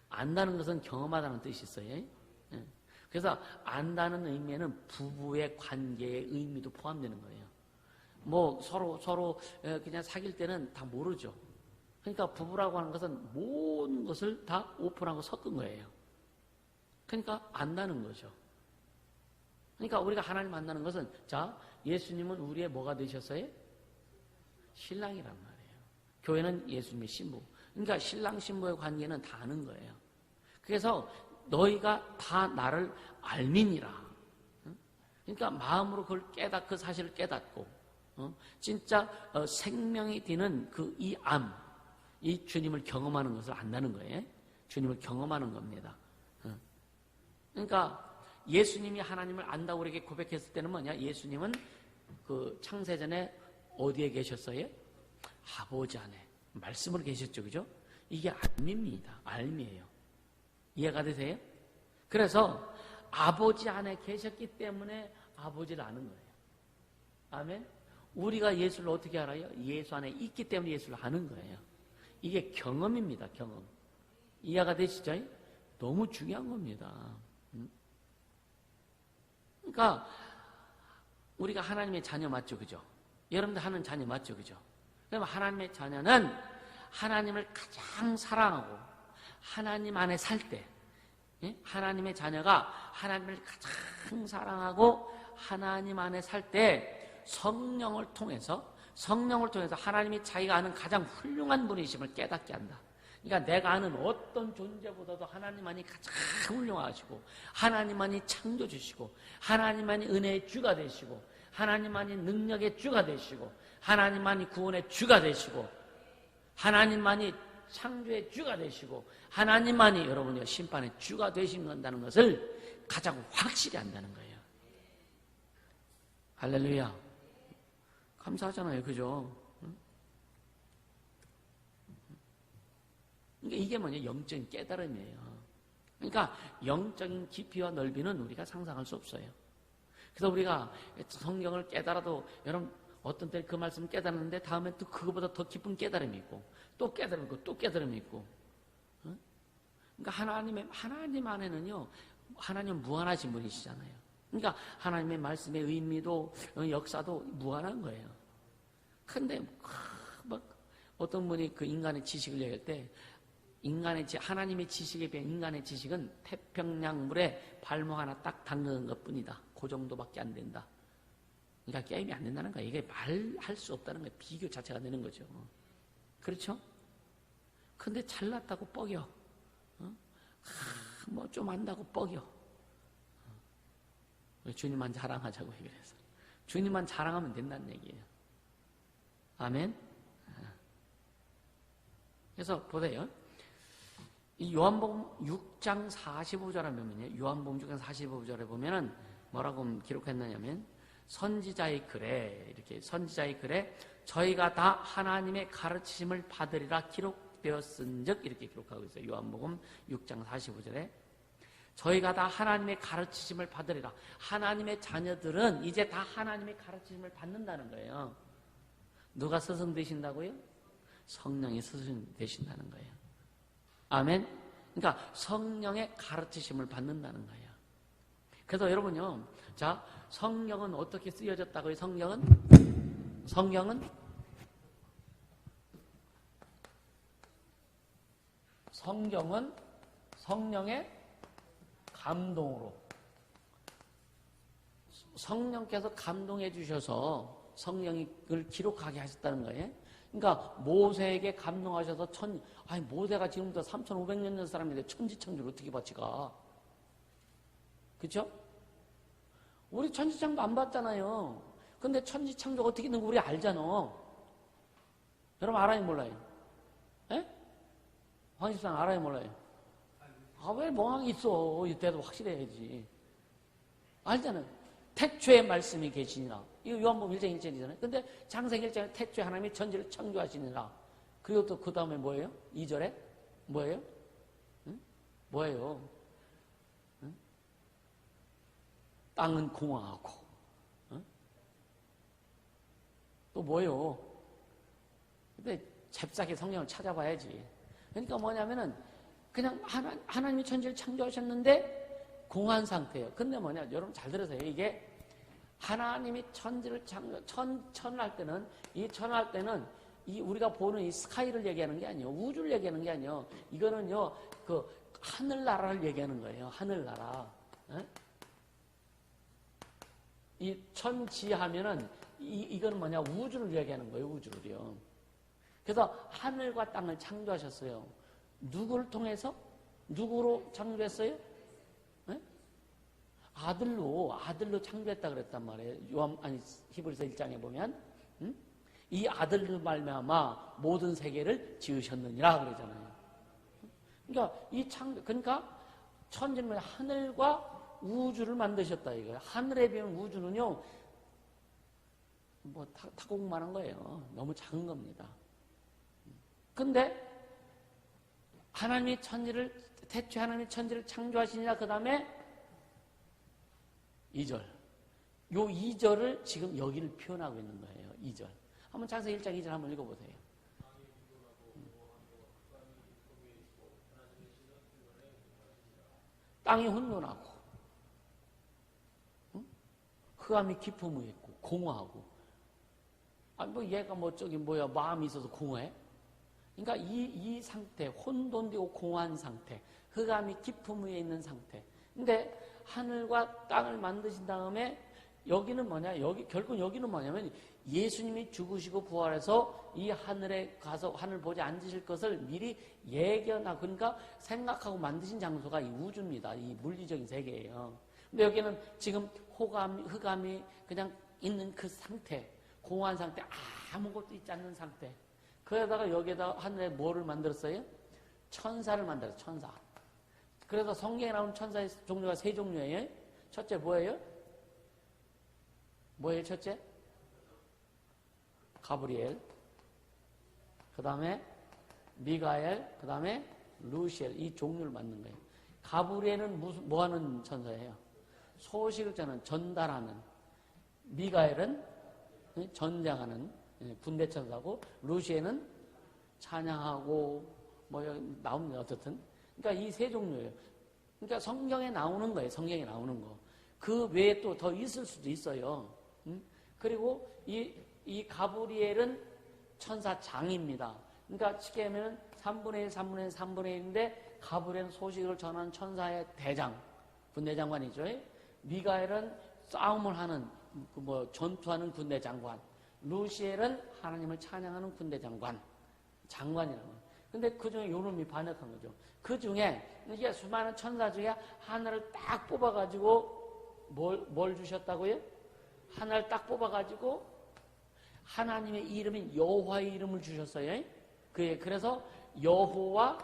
안다는 것은 경험하다는 뜻이 있어요. 그래서 안다는 의미에는 부부의 관계의 의미도 포함되는 거예요. 뭐 서로 그냥 사귈 때는 다 모르죠. 그러니까 부부라고 하는 것은 모든 것을 다 오픈하고 섞은 거예요. 그러니까 안다는 거죠. 그러니까 우리가 하나님 만나는 것은, 자, 예수님은 우리의 뭐가 되셨어요? 신랑이란 말이에요. 교회는 예수님의 신부. 그러니까 신랑 신부의 관계는 다 아는 거예요. 그래서 너희가 다 나를 알미니라. 그러니까 마음으로 그걸 그 사실을 깨닫고, 진짜 생명이 되는 이 주님을 경험하는 것을 안다는 거예요. 주님을 경험하는 겁니다. 그러니까 예수님이 하나님을 안다고 우리에게 고백했을 때는 뭐냐? 예수님은 그 창세전에 어디에 계셨어요? 아버지 안에 말씀으로 계셨죠, 그죠? 이게 알미입니다. 알미예요. 이해가 되세요? 그래서 아버지 안에 계셨기 때문에 아버지를 아는 거예요. 아멘? 우리가 예수를 어떻게 알아요? 예수 안에 있기 때문에 예수를 아는 거예요. 이게 경험입니다. 경험. 이해가 되시죠? 너무 중요한 겁니다. 그러니까 우리가 하나님의 자녀 맞죠? 그죠? 여러분들 하는 자녀 맞죠? 그죠? 그럼 하나님의 자녀는 하나님을 가장 사랑하고 하나님 안에 살 때, 하나님의 자녀가 하나님을 가장 사랑하고 하나님 안에 살 때 성령을 통해서 하나님이 자기가 아는 가장 훌륭한 분이심을 깨닫게 한다. 그러니까 내가 아는 어떤 존재보다도 하나님만이 가장 훌륭하시고, 하나님만이 창조주시고, 하나님만이 은혜의 주가 되시고, 하나님만이 능력의 주가 되시고, 하나님만이 구원의 주가 되시고, 하나님만이 창조의 주가 되시고, 하나님만이 여러분의 심판의 주가 되신다는 것을 가장 확실히 안다는 거예요. 할렐루야. 감사하잖아요. 그죠? 그러니까 이게 뭐냐? 영적인 깨달음이에요. 그러니까 영적인 깊이와 넓이는 우리가 상상할 수 없어요. 그래서 우리가 성경을 깨달아도 여러분 어떤 때 그 말씀을 깨달았는데 다음에 또 그거보다 더 깊은 깨달음이 있고 또 깨달음이 있고 또 깨달음이 있고. 그러니까 하나님 안에는요, 하나님은 무한하신 분이시잖아요. 그러니까 하나님의 말씀의 의미도 역사도 무한한 거예요. 근데 막 어떤 분이 그 인간의 지식을 얘기할 때 하나님의 지식에 비해 인간의 지식은 태평양물에 발목 하나 딱 담그는 것뿐이다. 그 정도밖에 안 된다. 그러니까 게임이 안 된다는 거야. 이게 말할 수 없다는 거야. 비교 자체가 되는 거죠. 그렇죠? 근데 잘났다고 뻐겨. 뭐 좀 안다고 뻐겨. 주님만 자랑하자고 해서. 주님만 자랑하면 된다는 얘기예요. 아멘? 그래서 보세요. 이 요한복음 6장 45절에 보면요. 요한복음 6장 45절에 보면은 뭐라고 기록했느냐면 선지자의 글에 이렇게 선지자의 글에 저희가 다 하나님의 가르치심을 받으리라 기록되었은즉 이렇게 기록하고 있어요. 요한복음 6장 45절에 저희가 다 하나님의 가르치심을 받으리라. 하나님의 자녀들은 이제 다 하나님의 가르치심을 받는다는 거예요. 누가 스승 되신다고요? 성령이 스승 되신다는 거예요. 아멘? 그러니까 성령의 가르치심을 받는다는 거예요. 그래서 여러분요, 자, 성령은 어떻게 쓰여졌다고요? 성령은 성령의 감동으로 성령께서 감동해 주셔서 성령을 기록하게 하셨다는 거예요. 그러니까 모세에게 감동하셔서 모세가 지금부터 3,500년 전 사람인데 천지창조를 어떻게 봤지가? 그렇죠? 우리 천지창조 안 봤잖아요. 근데 천지창조가 어떻게 있는 거 우리 알잖아. 여러분 알아요 몰라요? 예? 황십상 알아요 몰라요? 왜 멍하게 있어? 이때도 확실해야지. 알잖아요. 태초에 말씀이 계시니라. 이거 요한복음 1장 1절이잖아요. 근데 창세기 1장에 태초에 하나님이 천지를 창조하시니라. 그리고 또 그 다음에 뭐예요? 2절에? 뭐예요? 응? 뭐예요? 응? 땅은 공허하고. 응? 또 뭐예요? 근데 잽싸게 성경을 찾아봐야지. 그러니까 뭐냐면은 그냥 하나님이 천지를 창조하셨는데 공한 상태예요. 근데 뭐냐? 여러분 잘 들으세요. 이게 하나님이 천지를 천할 때는 이 우리가 보는 이 스카이를 얘기하는 게 아니에요. 우주를 얘기하는 게 아니에요. 이거는요, 하늘나라를 얘기하는 거예요. 하늘나라. 에? 이 천지하면은 이거는 뭐냐? 우주를 얘기하는 거예요. 우주를요. 그래서 하늘과 땅을 창조하셨어요. 누구를 통해서? 누구로 창조했어요? 에? 아들로 창조했다 그랬단 말이에요. 히브리서 1장에 보면 이 아들로 말미암아 모든 세계를 지으셨느니라 그러잖아요. 그러니까 천지는 하늘과 우주를 만드셨다 이거예요. 하늘에 비하면 우주는요, 뭐 타공만한 거예요. 너무 작은 겁니다. 근데 태초에 하나님이 천지를 창조하시니라. 그 다음에 2절. 요 2절을 지금 여기를 표현하고 있는 거예요. 2절. 한번 창세기 1장 2절 한번 읽어보세요. 땅이 혼돈하고, 흑암이 깊음이 있고, 공허하고. 얘가 마음이 있어서 공허해? 그러니까 이 상태, 혼돈되고 공허한 상태, 흑암이 깊음 위에 있는 상태. 근데 하늘과 땅을 만드신 다음에 여기는 뭐냐? 결국 여기는 뭐냐면 예수님이 죽으시고 부활해서 이 하늘에 가서 하늘 보지 앉으실 것을 미리 예견하고, 그러니까 생각하고 만드신 장소가 이 우주입니다. 이 물리적인 세계예요. 근데 여기는 지금 흑암이 그냥 있는 그 상태, 공허한 상태, 아무것도 있지 않는 상태. 그러다가 여기에다 하늘에 뭐를 만들었어요? 천사를 만들었어요. 천사. 그래서 성경에 나오는 천사의 종류가 3종류예요. 첫째 뭐예요? 뭐예요 첫째? 가브리엘, 그 다음에 미가엘, 그 다음에 루시엘. 이 종류를 만든 거예요. 가브리엘은 뭐 하는 천사예요? 소식을 전달하는. 미가엘은 전장하는 군대 천사고, 루시엘은 찬양하고 여기 나옵니다. 어쨌든 그러니까 이 3종류예요. 그러니까 성경에 나오는 거예요. 성경에 나오는 거. 그 외에 또 더 있을 수도 있어요. 그리고 이 가브리엘은 천사장입니다. 그러니까 쉽게 하면 3분의 1, 3분의 1, 3분의 1인데 가브리엘은 소식을 전하는 천사의 대장, 군대 장관이죠. 미가엘은 싸움을 하는 전투하는 군대 장관. 루시엘은 하나님을 찬양하는 군대 장관이라는 거예요. 근데 그 중에 요놈이 반역한 거죠. 그 중에 이게 수많은 천사 중에 하나를 딱 뽑아가지고 뭘 주셨다고요? 하나를 딱 뽑아가지고 하나님의 이름인 여호와의 이름을 주셨어요. 그래서 여호와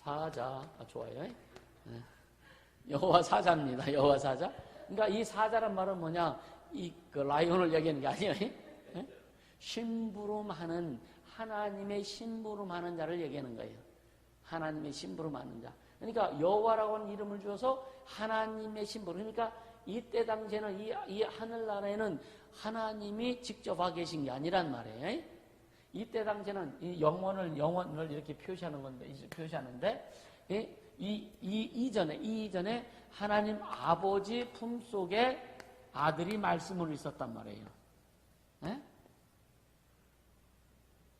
사자. 좋아요. 여호와 사자입니다. 여호와 사자. 그러니까 이 사자란 말은 뭐냐? 그 라이온을 얘기하는 게 아니에요. 심부름하는, 하나님의 심부름하는 자를 얘기하는 거예요. 하나님의 심부름하는 자. 그러니까 여호와라고 하는 이름을 주어서 하나님의 심부름. 그러니까 이때 당시에는 이 하늘나라에는 하나님이 직접 와 계신 게 아니란 말이에요. 이때 당시에는 이 영원을 이렇게 표시하는데 이전에 하나님 아버지 품속에 아들이 말씀으로 있었단 말이에요. 네?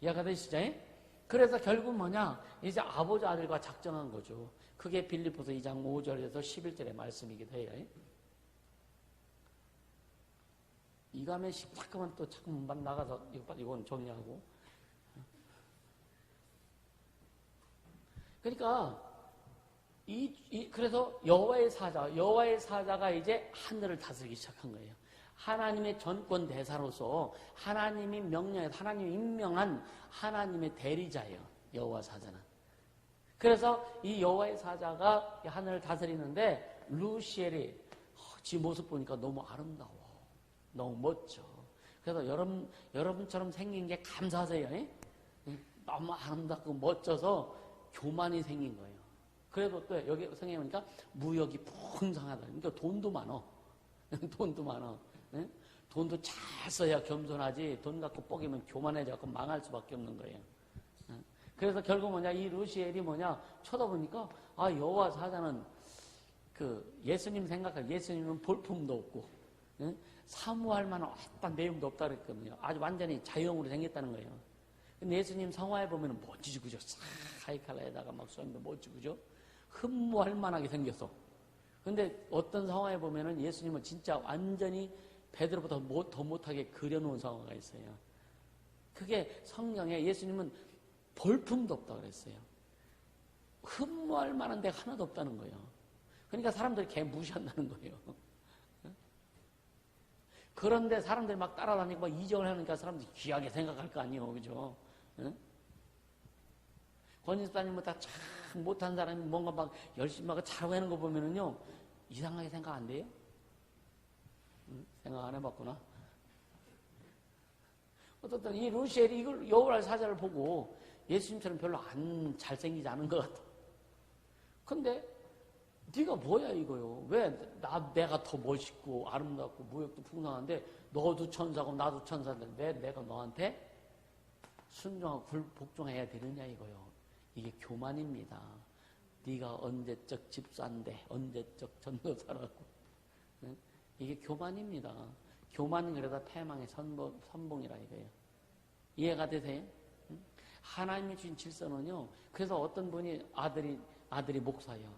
이해가 되시죠? 그래서 결국 뭐냐? 이제 아버지 아들과 작정한 거죠. 그게 빌립보서 2장 5절에서 11절의 말씀이기도 해요. 이감에 자꾸만 또 자꾸만 나가서 이건 정리하고. 그러니까 그래서 여호와의 사자가 이제 하늘을 다스리기 시작한 거예요. 하나님의 전권 대사로서 하나님이 명령해서 하나님이 임명한 하나님의 대리자예요. 여호와 사자는. 그래서 이 여호와의 사자가 하늘을 다스리는데 루시엘이 지 모습 보니까 너무 아름다워. 너무 멋져. 그래서 여러분처럼 생긴 게 감사하세요. 너무 아름답고 멋져서 교만이 생긴 거예요. 그래도 또 여기 성경에 보니까 무역이 풍성하다. 그러니까 돈도 많어. 돈도 많어. 돈도 잘 써야 겸손하지. 돈 갖고 뻐기면 교만해져서 망할 수밖에 없는 거예요. 그래서 결국 뭐냐, 이 루시엘이 뭐냐, 쳐다보니까 여호와 사자는 예수님 생각할, 예수님은 볼품도 없고 사모할 만한 어떤 내용도 없다 그랬거든요. 아주 완전히 자유형으로 생겼다는 거예요. 근데 예수님 성화에 보면은 멋지지, 그죠? 하이칼라에다가 막 쏘는데 멋지고, 그죠? 흠모할 만하게 생겼어. 근데 어떤 성화에 보면은 예수님은 진짜 완전히 베드로보다 더 못하게 그려놓은 성화가 있어요. 그게 성경에 예수님은 볼품도 없다고 그랬어요. 흠모할 만한 데가 하나도 없다는 거예요. 그러니까 사람들이 걔 무시한다는 거예요. 그런데 사람들이 막 따라다니고 막 이정을 하니까 사람들이 귀하게 생각할 거 아니에요. 그죠? 권인수사님은 다 참 못한 사람이 뭔가 막 열심히 막 잘하고 하는 거 보면은요, 이상하게 생각 안 돼요? 생각 안 해봤구나. 어떻든 이 루시엘이 이걸 여호와의 사자를 보고 예수님처럼 별로 안 잘생기지 않은 것 같아. 근데 네가 뭐야 이거요? 왜 내가 더 멋있고 아름답고 무역도 풍성한데 너도 천사고 나도 천사인데 왜 내가 너한테 순종하고 복종해야 되느냐 이거요. 이게 교만입니다. 네가 언제적 집사인데 언제적 전도사라고. 이게 교만입니다. 교만은 그래다 패망의 선봉이라 이거예요. 이해가 되세요? 하나님이 주신 질서는요. 그래서 어떤 분이 아들이 목사예요.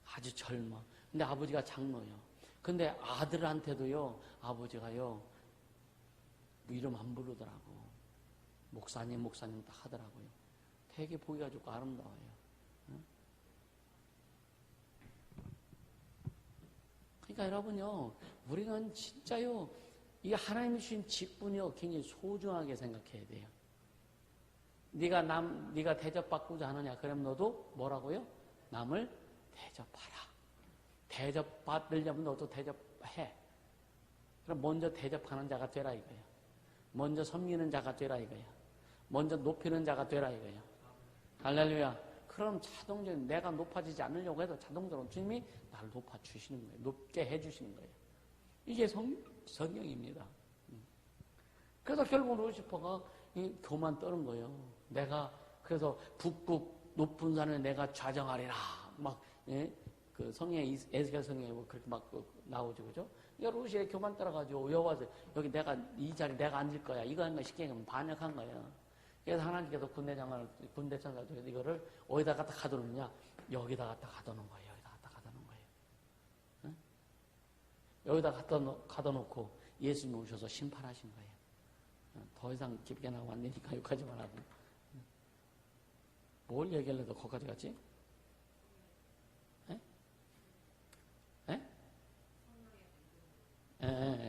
아주 젊어. 근데 아버지가 장로예요. 근데 아들한테도요, 아버지가요, 이름 안 부르더라고. 목사님 딱 하더라고요. 되게 보기가 좋고 아름다워요. 그러니까 여러분요, 우리는 진짜요, 이 하나님이 주신 직분이요, 굉장히 소중하게 생각해야 돼요. 네가 대접받고자 하느냐, 그럼 너도 뭐라고요? 남을 대접하라. 대접받으려면 너도 대접해. 그럼 먼저 대접하는 자가 되라 이거예요. 먼저 섬기는 자가 되라 이거예요. 먼저 높이는 자가 되라 이거예요. 할렐루야. 그럼 자동적으로 내가 높아지지 않으려고 해도 자동적으로 주님이 나를 높아주시는 거예요. 높게 해주시는 거예요. 이게 성경입니다. 그래서 결국 루시퍼가 교만 떠는 거예요. 내가 그래서 북극 높은 산에 내가 좌정하리라. 막 그 성경에 에스겔 성경에 뭐 그렇게 막 나오죠, 그죠? 그러니까 루시에 교만 따라가지고 여호와서 여기 내가 이 자리 내가 앉을 거야. 이거 하는 거 쉽게 얘기하면 반역한 거예요. 그래서 하나님께서 군대 천사들 이거를 어디다 갖다 가둬놓느냐? 여기다 갖다 가둬놓은 거예요. 여기다 갖다 가둬놓은 거예요. 응? 여기다 갖다 가둬놓고 예수님이 오셔서 심판하신 거예요. 더 이상 깊게 나가면 안 되니까 여기까지만 하고. 뭘 얘기하려도 거기까지 갔지?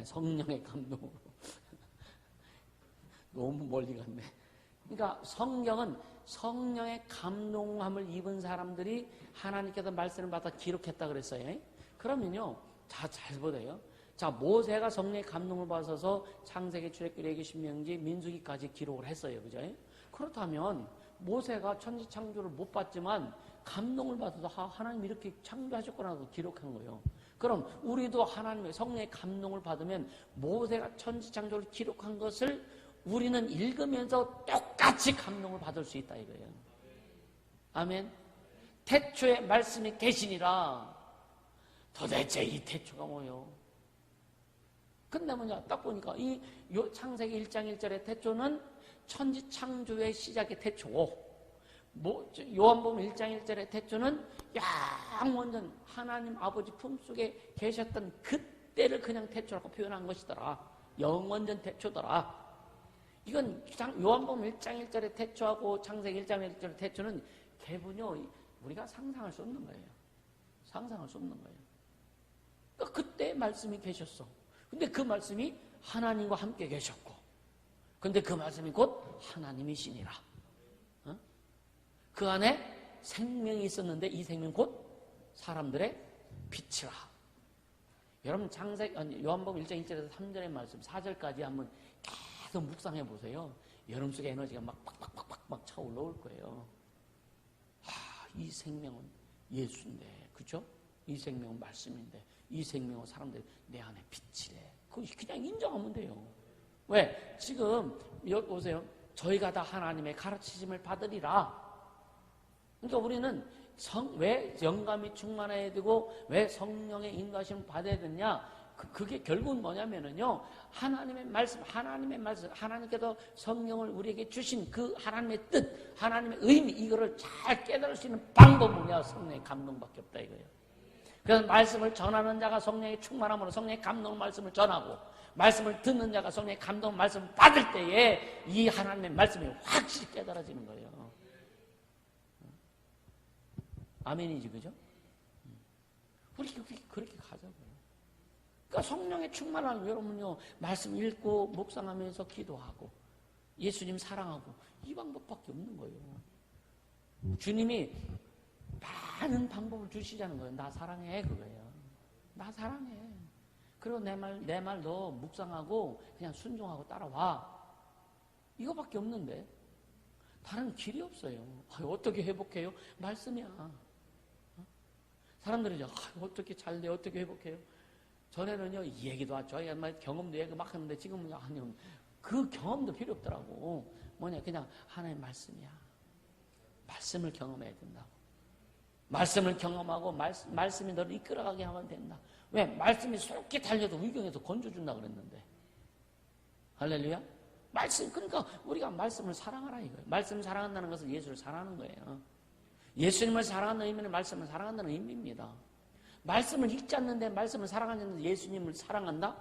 성령의 감동으로. 너무 멀리 갔네. 그러니까 성경은 성령의 감동함을 입은 사람들이 하나님께서 말씀을 받아 기록했다 그랬어요. 그러면요, 잘 보세요. 자, 모세가 성령의 감동을 받아서 창세기, 출애굽기, 레위기, 신명기, 민수기까지 기록을 했어요. 그죠? 그렇다면 모세가 천지창조를 못 봤지만 감동을 받아서 하나님 이렇게 창조하셨구나 기록한 거예요. 그럼 우리도 하나님의 성령의 감동을 받으면 모세가 천지창조를 기록한 것을 우리는 읽으면서 똑같이 감동을 받을 수 있다 이거예요. 아멘. 태초에 말씀이 계시니라. 도대체 이 태초가 뭐예요? 근데 뭐냐, 딱 보니까 이 창세기 1장 1절의 태초는 천지창조의 시작의 태초고, 요한복음 1장 1절의 태초는 완전 하나님 아버지 품속에 계셨던 그때를 그냥 태초라고 표현한 것이더라. 영원전 태초더라. 이건 요한복음 1장 1절의 태초하고 창세기 1장 1절의 태초는 개분요, 우리가 상상할 수 없는 거예요. 상상할 수 없는 거예요. 그러니까 그때 말씀이 계셨어. 근데 그 말씀이 하나님과 함께 계셨고, 근데 그 말씀이 곧 하나님이시니라. 그 안에 생명이 있었는데 이 생명 곧 사람들의 빛이라. 여러분 요한복음 1장 1절에서 3절의 말씀 4절까지 한번 계속 묵상해 보세요. 여러분 속에 에너지가 막 팍팍팍팍 차올라올 거예요. 이 생명은 예수인데, 그죠? 이 생명은 말씀인데, 이 생명은 사람들이 내 안에 빛이래. 그거 그냥 인정하면 돼요. 왜? 지금 여기 보세요. 저희가 다 하나님의 가르치심을 받으리라. 그러니까 우리는 왜 영감이 충만해야 되고 왜 성령의 인도하심을 받아야 되냐? 그게 결국은 뭐냐면은요, 하나님의 말씀, 하나님께서 성령을 우리에게 주신 그 하나님의 뜻, 하나님의 의미, 이거를 잘 깨달을 수 있는 방법은 뭐냐? 성령의 감동밖에 없다 이거예요. 그래서 말씀을 전하는 자가 성령의 충만함으로 성령의 감동 말씀을 전하고, 말씀을 듣는 자가 성령의 감동 말씀을 받을 때에 이 하나님의 말씀이 확실히 깨달아지는 거예요. 아멘이지, 그죠? 우리 그렇게 가자고요. 그러니까 성령의 충만함, 여러분요, 말씀 읽고 묵상하면서 기도하고 예수님 사랑하고 이 방법밖에 없는 거예요. 주님이 많은 방법을 주시자는 거예요. 나 사랑해, 그거예요. 나 사랑해. 그리고 내 말 너 묵상하고 그냥 순종하고 따라와. 이거밖에 없는데 다른 길이 없어요. 어떻게 회복해요? 말씀이야. 사람들이 어떻게 잘 돼? 어떻게 회복해요? 전에는요, 이 얘기도 하죠. 경험도 얘기 막 하는데 지금은 아니요. 그 경험도 필요 없더라고. 뭐냐, 그냥 하나의 말씀이야. 말씀을 경험해야 된다고. 말씀을 경험하고 말씀이 너를 이끌어가게 하면 된다. 왜? 말씀이 속히 달려도 의경에서 건져준다 그랬는데. 할렐루야? 말씀, 그러니까 우리가 말씀을 사랑하라 이거예요. 말씀을 사랑한다는 것은 예수를 사랑하는 거예요. 예수님을 사랑하는 의미는 말씀을 사랑한다는 의미입니다. 말씀을 읽지 않는데 말씀을 사랑하는데 예수님을 사랑한다?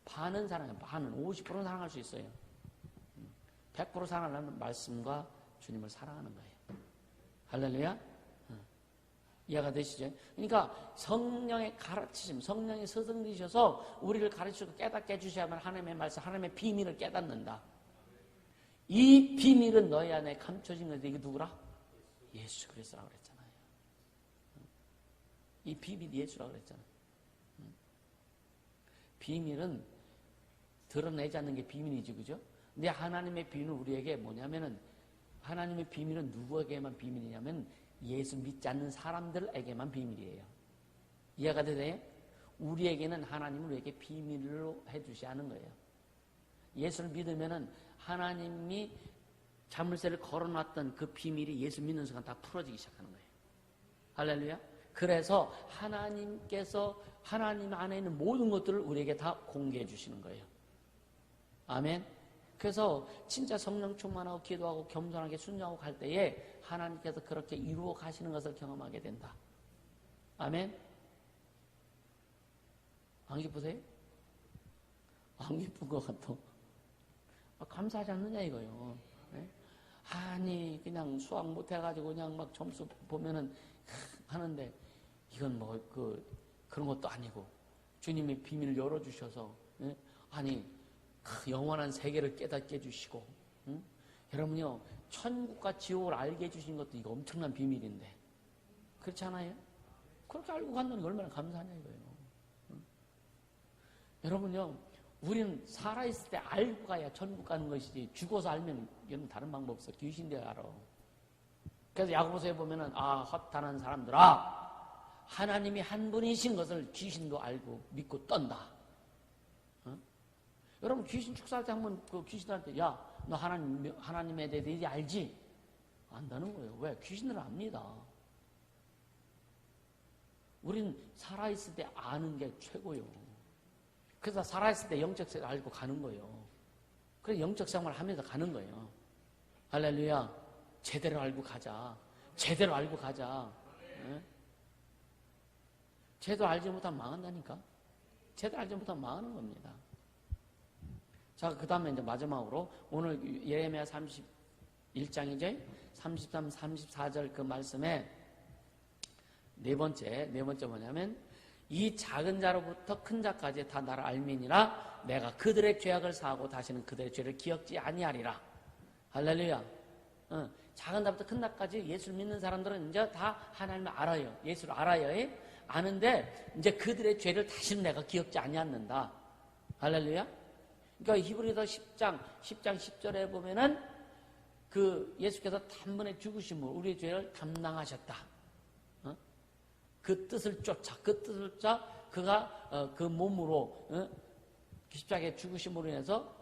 반은 사랑해요. 반은 50%는 사랑할 수 있어요. 100% 사랑하려면 말씀과 주님을 사랑하는 거예요. 할렐루야? 이해가 되시죠? 그러니까 성령의 가르치심, 성령이 스승이셔서 우리를 가르치고 깨닫게 해주셔야만 하나님의 말씀, 하나님의 비밀을 깨닫는다. 이 비밀은 너희 안에 감춰진 건데 이게 누구라? 예수 그리스도라고 그랬잖아요. 이 비밀이 예수라고 그랬잖아요. 비밀은 드러내지 않는 게 비밀이지, 그죠? 근데 하나님의 비밀은 우리에게 뭐냐면은, 하나님의 비밀은 누구에게만 비밀이냐면 예수 믿지 않는 사람들에게만 비밀이에요. 이해가 되세요? 우리에게는 하나님은 우리에게 비밀로 해주시 하는 거예요. 예수를 믿으면은 하나님이 자물쇠를 걸어놨던 그 비밀이 예수 믿는 순간 다 풀어지기 시작하는 거예요. 할렐루야? 그래서 하나님께서 하나님 안에 있는 모든 것들을 우리에게 다 공개해 주시는 거예요. 아멘? 그래서 진짜 성령 충만하고 기도하고 겸손하게 순종하고 갈 때에 하나님께서 그렇게 이루어 가시는 것을 경험하게 된다. 아멘? 안 기쁘세요? 안 기쁜 것 같아. 감사하지 않느냐 이거요. 네? 아니 그냥 수학 못해가지고 그냥 막 점수 보면은 하는데 이건 뭐 그런 것도 아니고 주님이 비밀을 열어주셔서 아니 영원한 세계를 깨닫게 해주시고 여러분요 천국과 지옥을 알게 해주신 것도 이거 엄청난 비밀인데 그렇지 않아요? 그렇게 알고 간다는 게 얼마나 감사하냐 이거예요. 여러분요 우리는 살아있을 때 알고 가야 천국 가는 것이지 죽어서 알면 이건 다른 방법 없어. 귀신들 알아. 그래서 야고보서에 보면은 허탄한 사람들아 하나님이 한 분이신 것을 귀신도 알고 믿고 떤다. 여러분 귀신 축사할 때 한번 그 귀신한테 야 너 하나님에 대해 알지? 안다는 거예요. 왜? 귀신들은 압니다. 우린 살아있을 때 아는 게 최고요. 그래서 살아있을 때 영적 세계를 알고 가는 거예요. 그래서 영적 생활을 하면서 가는 거예요. 할렐루야. 제대로 알고 가자. 제대로 알고 가자. 네? 제대로 알지 못하면 망한다니까. 제대로 알지 못하면 망하는 겁니다. 자, 그 다음에 이제 마지막으로 오늘 예레미야 31장이죠. 33, 34절 그 말씀에 네 번째 뭐냐면 이 작은 자로부터 큰 자까지 다 나를 알미니라 내가 그들의 죄악을 사하고 다시는 그들의 죄를 기억지 아니하리라. 할렐루야. 작은 자부터 큰 자까지 예수를 믿는 사람들은 이제 다 하나님을 알아요. 예수를 알아요. 아는데 이제 그들의 죄를 다시는 내가 기억지 아니하는다. 할렐루야. 그러니까 히브리서 10장 10절에 보면은 그 예수께서 단번에 죽으심으로 우리의 죄를 담당하셨다. 그 뜻을 쫓아 그가 그 몸으로 십자가에 죽으심으로 인해서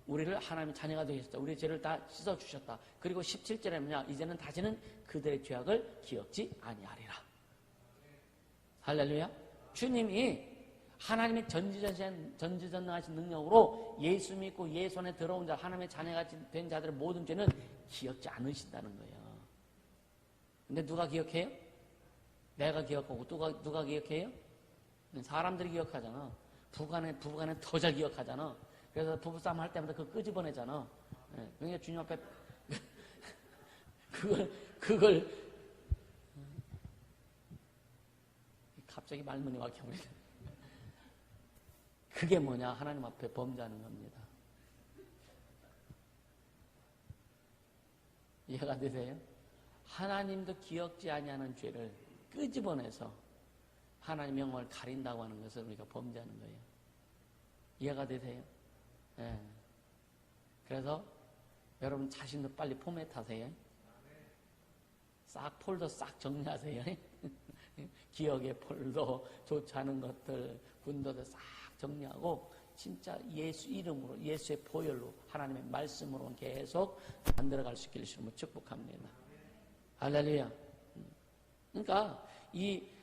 우리를 하나님의 자녀가 되셨다. 우리의 죄를 다 씻어주셨다. 그리고 17절에 뭐냐 이제는 다시는 그들의 죄악을 기억지 아니하리라. 할렐루야. 주님이 하나님의 전지전능하신 능력으로 예수 믿고 예수 안에 들어온 자, 하나님의 자녀가 된 자들의 모든 죄는 기억지 않으신다는 거예요. 근데 누가 기억해요? 내가 기억하고 누가 기억해요? 사람들이 기억하잖아. 부부간에 더 잘 기억하잖아. 그래서 부부싸움 할 때마다 그거 끄집어내잖아. 그러니까 주님 앞에 그걸 갑자기 말문이 막혀버리네. 그게 뭐냐? 하나님 앞에 범죄하는 겁니다. 이해가 되세요? 하나님도 기억지 아니하는 죄를 끄집어내서 하나님의 영광을 가린다고 하는 것을 우리가 범죄하는 거예요. 이해가 되세요? 네. 그래서 여러분 자신도 빨리 포맷하세요. 폴더 싹 정리하세요. 기억의 폴더, 좋지 않은 것들, 군더들 싹 정리하고 진짜 예수 이름으로, 예수의 보혈로, 하나님의 말씀으로 계속 만들어갈 수 있기를 주님으로 축복합니다. 할렐루야. 그러니까 이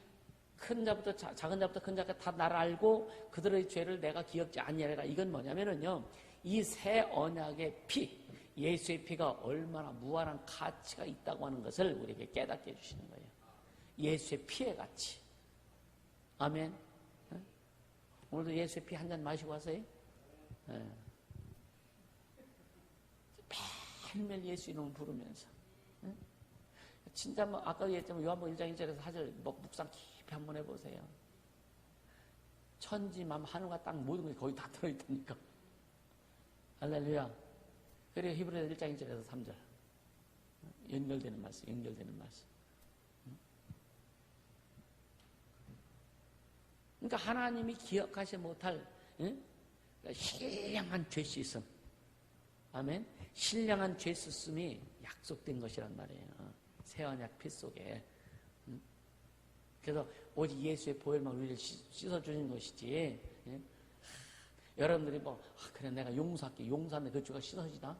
큰 자부터 작은 자부터 큰 자까지 다 나를 알고 그들의 죄를 내가 기억지 아니하리라. 이건 뭐냐면은요, 이 새 언약의 피, 예수의 피가 얼마나 무한한 가치가 있다고 하는 것을 우리에게 깨닫게 해주시는 거예요. 예수의 피의 가치. 아멘. 오늘도 예수의 피 한 잔 마시고 왔어요? 매일매일 예수 이름을 부르면서. 진짜 뭐 아까 얘기했지만 요한복음 1장 1절에서 사실 묵상 깊이 한번 해보세요. 천지, 맘, 하늘과 땅 모든 것이 거의 다 들어있다니까. 할렐루야. 그리고 히브리서 1장 1절에서 3절. 연결되는 말씀. 그러니까 하나님이 기억하지 못할 신령한 죄 씻음. 아멘. 신령한 죄 씻음이 약속된 것이란 말이에요. 새 언약 피 속에. 그래서 오직 예수의 보혈만 우리를 씻어주는 것이지. 여러분들이 그래 내가 용서할게. 용서하는데 그 죄가 씻어지나?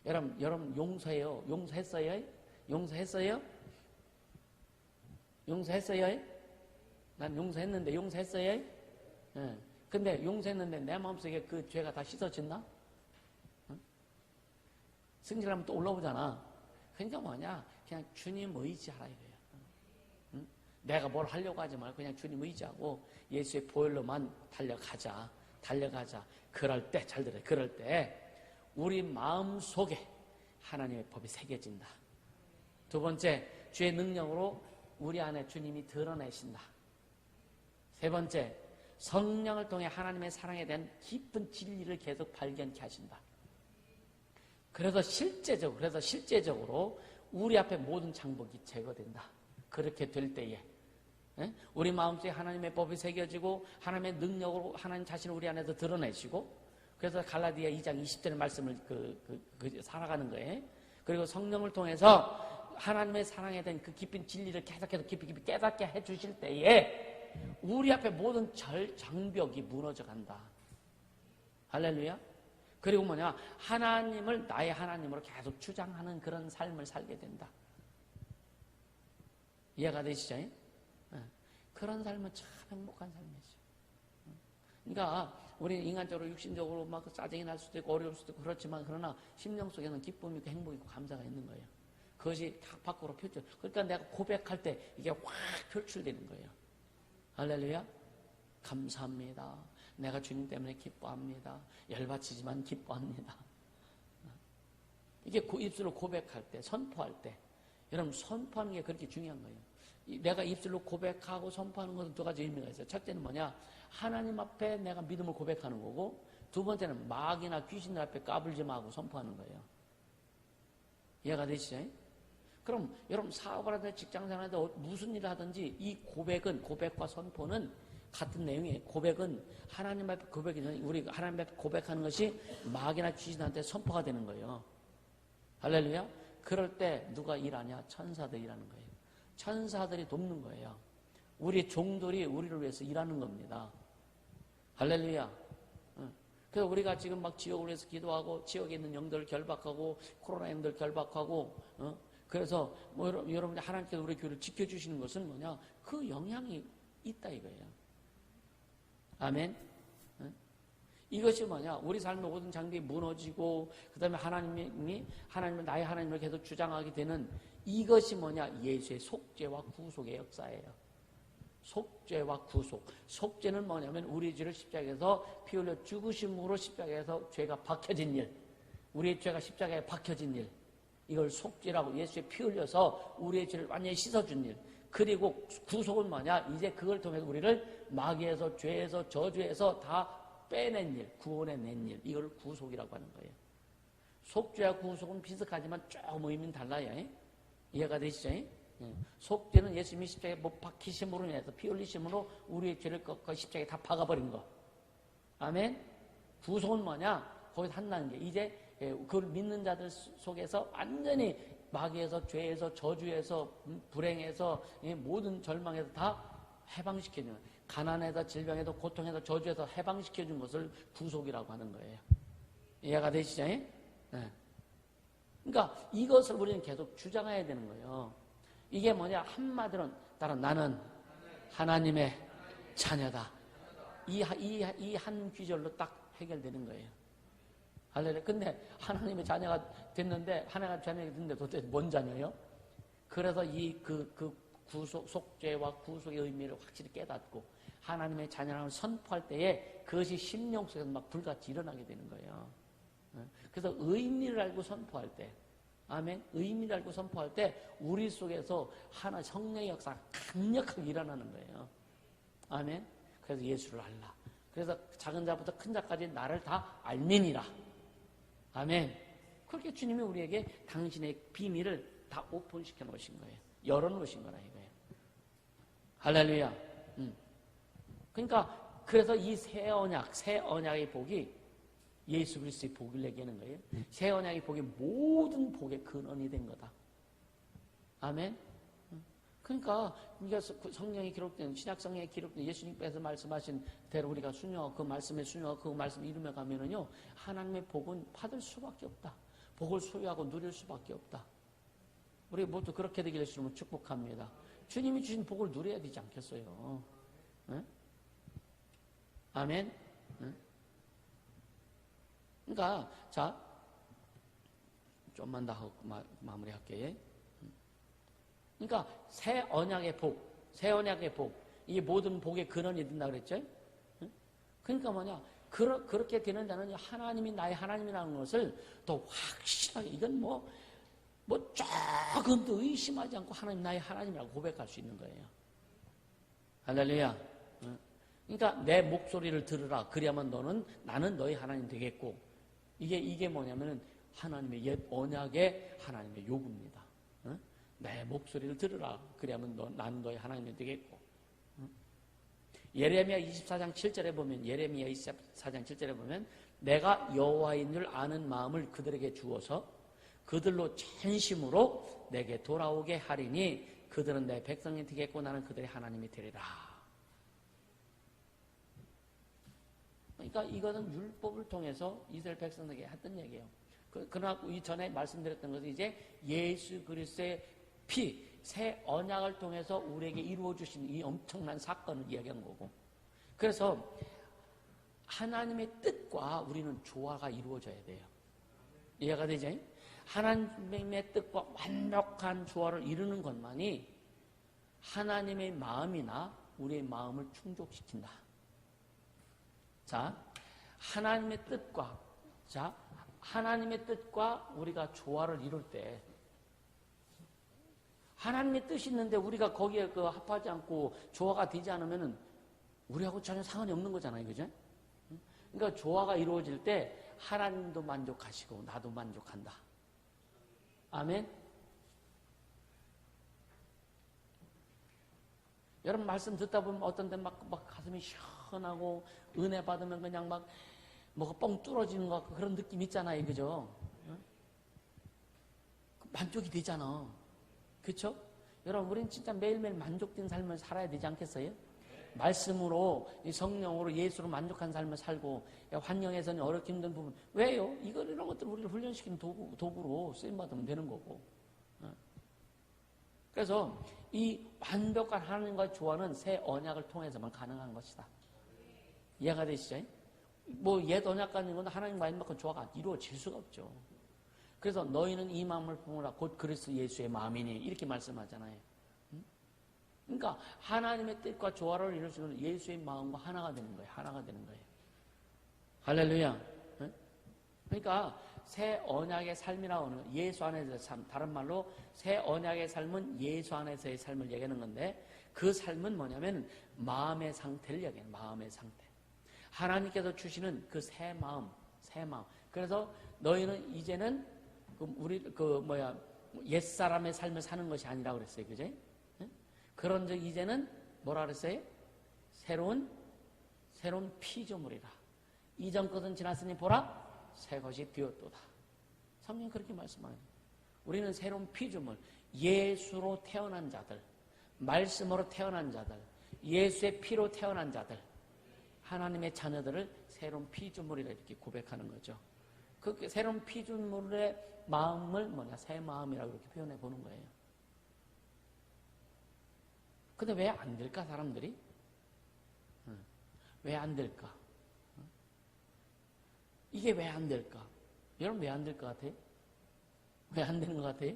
여러분 용서해요. 용서했어요? 난 용서했는데 용서했어요? 근데 용서했는데 내 마음속에 그 죄가 다 씻어졌나? 승질하면 또 올라오잖아. 그러니까 뭐냐? 그냥 주님 의지하라 이거예요. 내가 뭘 하려고 하지 말고 그냥 주님 의지하고 예수의 보혈로만 달려가자. 그럴 때, 잘 들어요. 그럴 때 우리 마음 속에 하나님의 법이 새겨진다. 두 번째, 주의 능력으로 우리 안에 주님이 드러내신다. 세 번째, 성령을 통해 하나님의 사랑에 대한 깊은 진리를 계속 발견케 하신다. 그래서 실제적으로 우리 앞에 모든 장벽이 제거된다. 그렇게 될 때에 우리 마음속에 하나님의 법이 새겨지고 하나님의 능력으로 하나님 자신을 우리 안에서 드러내시고, 그래서 갈라디아 2장 20절의 말씀을 살아가는 거예요. 그리고 성령을 통해서 하나님의 사랑에 대한 그 깊은 진리를 계속해서 깊이 깨닫게 해주실 때에 우리 앞에 모든 장벽이 무너져 간다. 할렐루야. 그리고 뭐냐, 하나님을 나의 하나님으로 계속 주장하는 그런 삶을 살게 된다. 이해가 되시죠? 그런 삶은 참 행복한 삶이죠. 그러니까 우리는 인간적으로 육신적으로 막 짜증이 날 수도 있고 어려울 수도 있고 그렇지만, 그러나 심령 속에는 기쁨이 있고 행복이 있고 감사가 있는 거예요. 그것이 다 밖으로 표출. 그러니까 내가 고백할 때 이게 확 표출되는 거예요. 할렐루야. 감사합니다. 내가 주님 때문에 기뻐합니다. 열받치지만 기뻐합니다. 이게 입술로 고백할 때, 선포할 때, 여러분 선포하는 게 그렇게 중요한 거예요. 내가 입술로 고백하고 선포하는 것은 두 가지 의미가 있어요. 첫째는 뭐냐, 하나님 앞에 내가 믿음을 고백하는 거고, 두 번째는 마귀나 귀신들 앞에 까불지 마고 선포하는 거예요. 이해가 되시죠? 그럼 여러분 사업을 하든 직장생활 하든 무슨 일을 하든지 이 고백과 선포는 같은 내용이에요. 고백은 하나님 앞에 고백이잖아요. 우리 하나님 앞에 고백하는 것이 마귀나 귀신한테 선포가 되는 거예요. 할렐루야. 그럴 때 누가 일하냐? 천사들이 일하는 거예요. 천사들이 돕는 거예요. 우리 종들이 우리를 위해서 일하는 겁니다. 할렐루야. 그래서 우리가 지금 막 지역을 위해서 기도하고 지역에 있는 영들을 결박하고 코로나 영들 결박하고 그래서 뭐 여러분들 하나님께서 우리 교회를 지켜주시는 것은 뭐냐? 그 영향이 있다 이거예요. 아멘. 이것이 뭐냐? 우리 삶의 모든 장벽이 무너지고 그 다음에 하나님을 나의 하나님을 계속 주장하게 되는 이것이 뭐냐? 예수의 속죄와 구속의 역사예요. 속죄와 구속. 속죄는 뭐냐면 우리 죄를 십자가에서 피 흘려 죽으심으로 십자가에서 죄가 박혀진 일. 우리의 죄가 십자가에 박혀진 일. 이걸 속죄라고 예수의 피 흘려서 우리의 죄를 완전히 씻어준 일. 그리고 구속은 뭐냐? 이제 그걸 통해서 우리를 마귀에서 죄에서 저주에서 다 빼낸 일, 구원해낸 일. 이걸 구속이라고 하는 거예요. 속죄와 구속은 비슷하지만 조금 의미는 달라요. 이해가 되시죠? 속죄는 예수님이 십자가에 못 박히심으로 인해서 피 흘리심으로 우리의 죄를 꺾어 십자가에 다 박아버린 거. 아멘? 구속은 뭐냐? 거기서 한 단계. 이제 그걸 믿는 자들 속에서 완전히 마귀에서 죄에서 저주에서 불행에서 모든 절망에서 다 해방시켜주는, 가난에서 질병에서 고통에서 저주에서 해방시켜준 것을 구속이라고 하는 거예요. 이해가 되시죠? 네. 그러니까 이것을 우리는 계속 주장해야 되는 거예요. 이게 뭐냐? 한마디로 따라 나는 하나님의 자녀다. 이 한 귀절로 딱 해결되는 거예요. 할렐루야. 근데 하나님의 자녀가 됐는데, 하나님의 자녀가 됐는데 도대체 뭔 자녀예요? 그래서 구속, 속죄와 구속의 의미를 확실히 깨닫고 하나님의 자녀라고 선포할 때에 그것이 심령 속에서 막 불같이 일어나게 되는 거예요. 그래서 의미를 알고 선포할 때, 아멘. 의미를 알고 선포할 때 우리 속에서 하나 성령의 역사가 강력하게 일어나는 거예요. 아멘. 그래서 예수를 알라. 그래서 작은 자부터 큰 자까지 나를 다 알미니라. 아멘. 그렇게 주님이 우리에게 당신의 비밀을 다 오픈시켜 놓으신 거예요. 열어 놓으신 거라 이거예요. 할렐루야. 그러니까 그래서 이 새 언약의 복이 예수 그리스도의 복을 내게 하는 거예요. 새 언약의 복이 모든 복의 근원이 된 거다. 아멘. 그러니까 성경에 기록된, 신약 성경에 기록된 예수님께서 말씀하신 대로 우리가 그 말씀에 순종하고 그 말씀을 이루며 가면은요, 하나님의 복은 받을 수밖에 없다. 복을 소유하고 누릴 수밖에 없다. 우리 모두 그렇게 되기를 주님을 축복합니다. 주님이 주신 복을 누려야 되지 않겠어요? 네? 아멘. 네? 그러니까 자, 좀만 더 하고 마무리할게요. 그러니까 새 언약의 복, 이 모든 복의 근원이 된다 그랬죠? 그러니까 뭐냐? 그렇게 되는 자는 하나님이 나의 하나님이라는 것을 더 확실하게, 이건 조금도 의심하지 않고 하나님 나의 하나님이라고 고백할 수 있는 거예요. 할렐루야. 그러니까 내 목소리를 들으라. 그래야만 나는 너희 하나님 되겠고, 이게 뭐냐면은 하나님의 옛 언약의 하나님의 요구입니다. 내 목소리를 들으라. 그래야만 나는 너희 하나님이 되겠고. 예레미야 24장 7절에 보면 내가 여호와인 줄 아는 마음을 그들에게 주어서 그들로 전심으로 내게 돌아오게 하리니 그들은 내 백성이 되겠고 나는 그들의 하나님이 되리라. 그러니까 이것은 율법을 통해서 이스라엘 백성에게 했던 얘기예요. 그러나 이전에 말씀드렸던 것은 이제 예수 그리스도의 피, 새 언약을 통해서 우리에게 이루어 주신 이 엄청난 사건을 이야기한 거고, 그래서 하나님의 뜻과 우리는 조화가 이루어져야 돼요. 이해가 되죠? 하나님의 뜻과 완벽한 조화를 이루는 것만이 하나님의 마음이나 우리의 마음을 충족시킨다. 자, 하나님의 뜻과 우리가 조화를 이룰 때, 하나님의 뜻이 있는데 우리가 거기에 합하지 않고 조화가 되지 않으면은 우리하고 전혀 상관이 없는 거잖아요. 그죠? 그러니까 조화가 이루어질 때 하나님도 만족하시고 나도 만족한다. 아멘? 여러분 말씀 듣다 보면 어떤 데 막 가슴이 시원하고 은혜 받으면 그냥 뭐가 뻥 뚫어지는 것 같고 그런 느낌 있잖아요. 그죠? 만족이 되잖아. 그렇죠? 여러분 우리는 진짜 매일매일 만족된 삶을 살아야 되지 않겠어요? 말씀으로, 성령으로, 예수로 만족한 삶을 살고, 환경에서는 어렵게 힘든 부분, 왜요? 이런 것들 우리를 훈련시키는 도구로 쓰임받으면 되는 거고. 그래서 이 완벽한 하나님과의 조화는 새 언약을 통해서만 가능한 것이다. 이해가 되시죠? 뭐 옛 언약 가진 건 하나님과 인막한 조화가 이루어질 수가 없죠. 그래서 너희는 이 마음을 품으라 곧 그리스도 예수의 마음이니 이렇게 말씀하잖아요. 그러니까 하나님의 뜻과 조화를 이룰 수 있는 예수의 마음과 하나가 되는 거예요. 하나가 되는 거예요. 할렐루야. 그러니까 새 언약의 삶이라고 하는 예수 안에서의 삶, 다른 말로 새 언약의 삶은 예수 안에서의 삶을 얘기하는 건데 그 삶은 뭐냐면 마음의 상태를 얘기해요. 마음의 상태. 하나님께서 주시는 그 새 마음, 새 마음. 그래서 너희는 이제는 옛사람의 삶을 사는 것이 아니라 그랬어요. 그죠? 그런 즉 이제는 뭐라 그랬어요? 새로운 피조물이라. 이전 것은 지났으니 보라 새 것이 되었도다. 성경 그렇게 말씀하네요. 우리는 새로운 피조물, 예수로 태어난 자들, 말씀으로 태어난 자들, 예수의 피로 태어난 자들, 하나님의 자녀들을 새로운 피조물이라 이렇게 고백하는 거죠. 그 새로운 피조물의 마음을 새 마음이라고 이렇게 표현해 보는 거예요. 근데 왜 안 될까, 사람들이? 왜 안 될까? 이게 왜 안 될까? 여러분 왜 안 될 것 같아요? 왜 안 되는 것 같아요?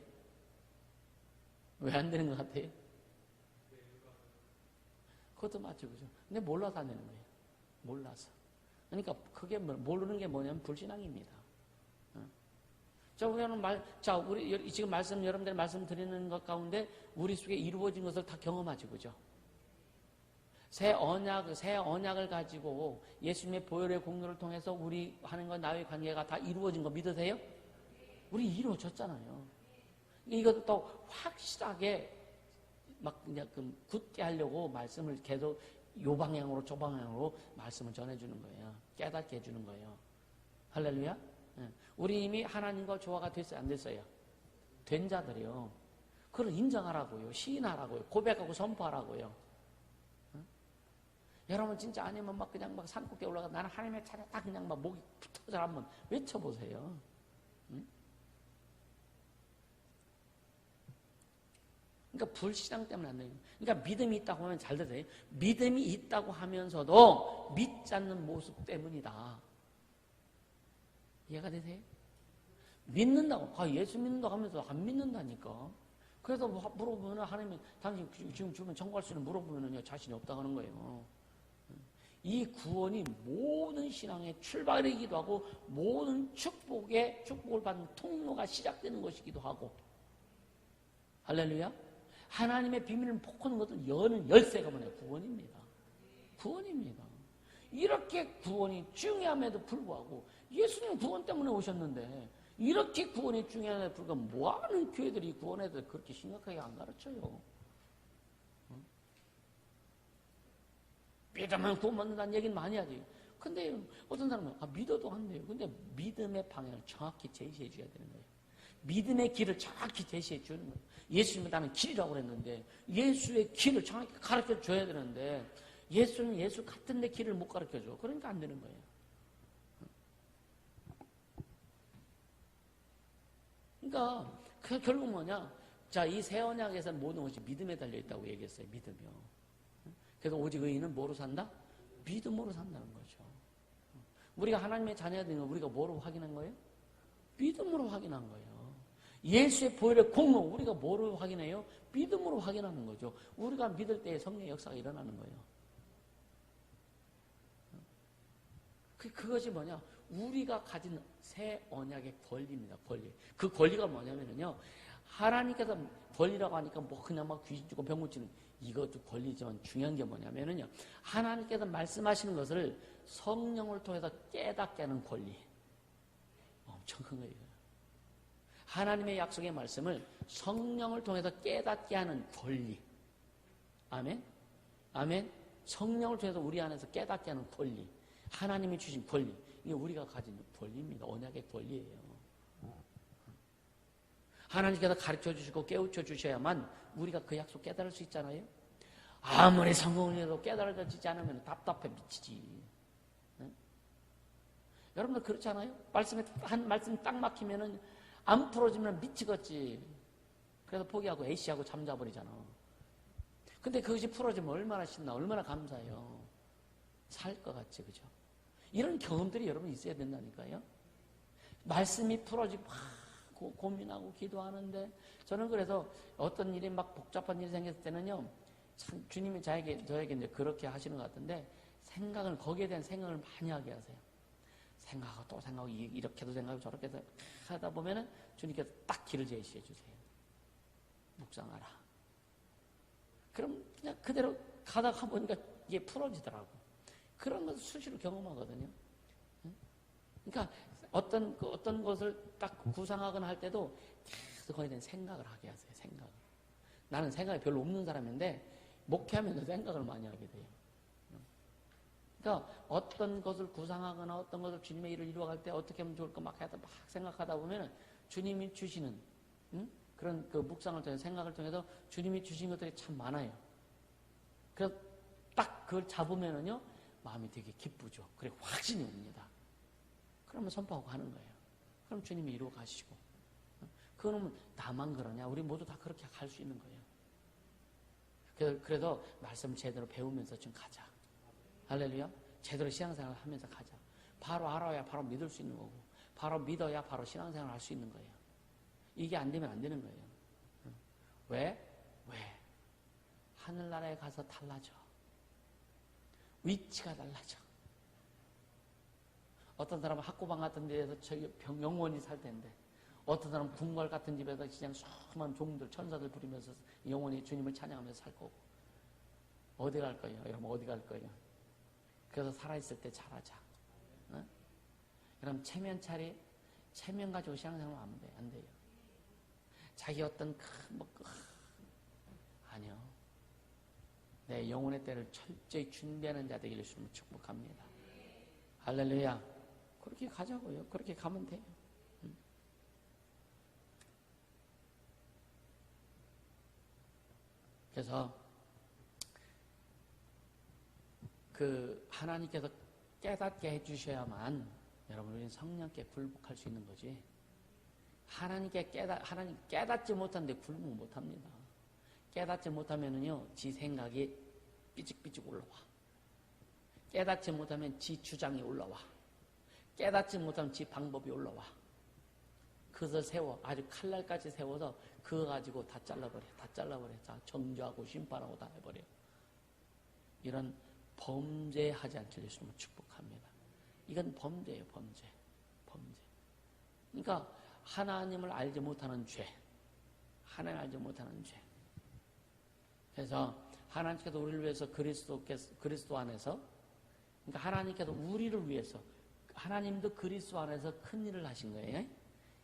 왜 안 되는 것 같아요? 그것도 맞죠, 그죠? 근데 몰라서 안 되는 거예요. 몰라서. 그러니까 그게 모르는 게 뭐냐면 불신앙입니다. 우리 지금 여러분들 말씀드리는 것 가운데 우리 속에 이루어진 것을 다 경험하죠, 그죠? 새 언약을 가지고 예수님의 보혈의 공로를 통해서 우리 하는 것 나의 관계가 다 이루어진 거 믿으세요? 우리 이루어졌잖아요. 이것도 또 확실하게 막 그냥 굳게 하려고 말씀을 계속 요 방향으로 저 방향으로 말씀을 전해주는 거예요. 깨닫게 해주는 거예요. 할렐루야. 우리 이미 하나님과 조화가 됐어요, 안 됐어요? 된 자들이요. 그걸 인정하라고요. 시인하라고요. 고백하고 선포하라고요. 여러분 진짜 아니면 그냥 산꼭대에 올라가 나는 하나님의 자녀다 그냥 목이 붙어서 한번 외쳐보세요. 그러니까 불신앙 때문에 안 돼요. 그러니까 믿음이 있다고 하면 잘 들으세요. 믿음이 있다고 하면서도 믿지 않는 모습 때문이다. 이해가 되세요? 믿는다고, 예수 믿는다고 하면서 안 믿는다니까. 그래서 물어보면 하나님이 당신 지금 주면 청구할 수 있는 물어보면요 자신이 없다고 하는 거예요. 이 구원이 모든 신앙의 출발이기도 하고 모든 축복을 받는 통로가 시작되는 것이기도 하고. 할렐루야. 하나님의 비밀을 폭하는 것은 여는 열쇠가 뭐냐? 구원입니다. 구원입니다. 이렇게 구원이 중요함에도 불구하고 예수님 구원 때문에 오셨는데 이렇게 구원이 중요함에도 불구하고 뭐하는 교회들이 구원에 대해서 그렇게 심각하게 안 가르쳐요? 믿으면 구원 받는다는 얘기는 많이 하지. 근데 어떤 사람은 믿어도 한대요. 근데 믿음의 방향을 정확히 제시해 줘야 되는 거예요. 믿음의 길을 정확히 제시해 주는 거예요. 예수님은 나는 길이라고 그랬는데 예수의 길을 정확히 가르쳐 줘야 되는데 예수는 예수 같은데 길을 못 가르쳐 줘. 그러니까 안 되는 거예요. 그러니까 결국 뭐냐? 자, 이 새 언약에서는 모든 것이 믿음에 달려 있다고 얘기했어요. 믿음이요. 그래서 오직 의인은 뭐로 산다? 믿음으로 산다는 거죠. 우리가 하나님의 자녀가 되는 건 우리가 뭐로 확인한 거예요? 믿음으로 확인한 거예요. 예수의 보혈의 공로 우리가 뭐로 확인해요? 믿음으로 확인하는 거죠. 우리가 믿을 때 성령의 역사가 일어나는 거예요. 그것이 뭐냐? 우리가 가진 새 언약의 권리입니다. 권리. 그 권리가 뭐냐면요. 하나님께서 권리라고 하니까 그냥 귀신 주고 병 고치는 이것도 권리지만 중요한 게 뭐냐면요. 하나님께서 말씀하시는 것을 성령을 통해서 깨닫게 하는 권리. 엄청 큰 거예요. 하나님의 약속의 말씀을 성령을 통해서 깨닫게 하는 권리. 아멘? 아멘? 성령을 통해서 우리 안에서 깨닫게 하는 권리. 하나님이 주신 권리. 이게 우리가 가진 권리입니다. 언약의 권리예요. 하나님께서 가르쳐 주시고 깨우쳐 주셔야만 우리가 그 약속 깨달을 수 있잖아요. 아무리 성공을 해도 깨달아지지 않으면 답답해 미치지. 네? 여러분들 그렇잖아요. 한 말씀 딱 막히면은 안 풀어지면 미치겠지. 그래서 포기하고 애쉬하고 잠자버리잖아. 근데 그것이 풀어지면 얼마나 신나, 얼마나 감사해요. 살 것 같지, 그죠? 이런 경험들이 여러분 있어야 된다니까요. 말씀이 풀어지고 막 고민하고 기도하는데, 저는 그래서 어떤 일이 막 복잡한 일이 생겼을 때는요, 참 주님이 저에게 이제 그렇게 하시는 것 같은데, 거기에 대한 생각을 많이 하게 하세요. 생각하고 또 생각하고, 이렇게도 생각하고 저렇게도 하다 보면은 주님께서 딱 길을 제시해 주세요. 묵상하라. 그럼 그냥 그대로 가다가 보니까 이게 풀어지더라고. 그런 것을 수시로 경험하거든요. 그러니까 어떤 것을 딱 구상하거나 할 때도 계속 거기에 대한 생각을 하게 하세요. 생각을. 나는 생각이 별로 없는 사람인데 목회하면서 생각을 많이 하게 돼요. 그러니까 어떤 것을 구상하거나 어떤 것을 주님의 일을 이루어갈 때 어떻게 하면 좋을까 막 생각하다 보면 주님이 주시는 그런 그 묵상을 통해서 생각을 통해서 주님이 주신 것들이 참 많아요. 그래서 딱 그걸 잡으면은요 마음이 되게 기쁘죠. 그리고 확신이 옵니다. 그러면 선포하고 하는 거예요. 그럼 주님이 이루어 가시고. 그거는 나만 그러냐? 우리 모두 다 그렇게 할 수 있는 거예요. 그래서 말씀 제대로 배우면서 좀 가자. 할렐루야. 제대로 신앙생활을 하면서 가자. 바로 알아야 바로 믿을 수 있는 거고, 바로 믿어야 바로 신앙생활을 할 수 있는 거예요. 이게 안 되면 안 되는 거예요. 왜? 하늘나라에 가서 달라져. 위치가 달라져. 어떤 사람은 학고방 같은 데에서 영원히 살 텐데, 어떤 사람은 궁궐 같은 집에서 그냥 수많은 종들, 천사들 부리면서 영원히 주님을 찬양하면서 살 거고. 어디 갈 거예요? 여러분 어디 갈 거예요? 그래서 살아있을 때 잘하자. 어? 여러분 체면 가지고 신앙생활 하면 안 돼요. 자기 어떤 아니요. 내 영혼의 때를 철저히 준비하는 자 되기를 주님을 축복합니다. 할렐루야. 그렇게 가자고요. 그렇게 가면 돼요. 그래서 하나님께서 깨닫게 해주셔야만 여러분 우리는 성령께 굴복할 수 있는 거지. 하나님 깨닫지 못하는데 굴복 못합니다. 깨닫지 못하면은요 지 생각이 삐직삐직 올라와. 깨닫지 못하면 지 주장이 올라와. 깨닫지 못하면 지 방법이 올라와. 그것을 세워 아주 칼날까지 세워서 그거 가지고 다 잘라버려. 자, 정죄하고 심판하고 다 해버려. 이런 범죄하지 않게 예수님을 축복합니다. 이건 범죄예요. 범죄. 그러니까 하나님을 알지 못하는 죄. 하나님을 알지 못하는 죄. 그래서 하나님께서 우리를 위해서 그리스도 안에서, 그러니까 하나님께서 우리를 위해서, 하나님도 그리스도 안에서 큰 일을 하신 거예요.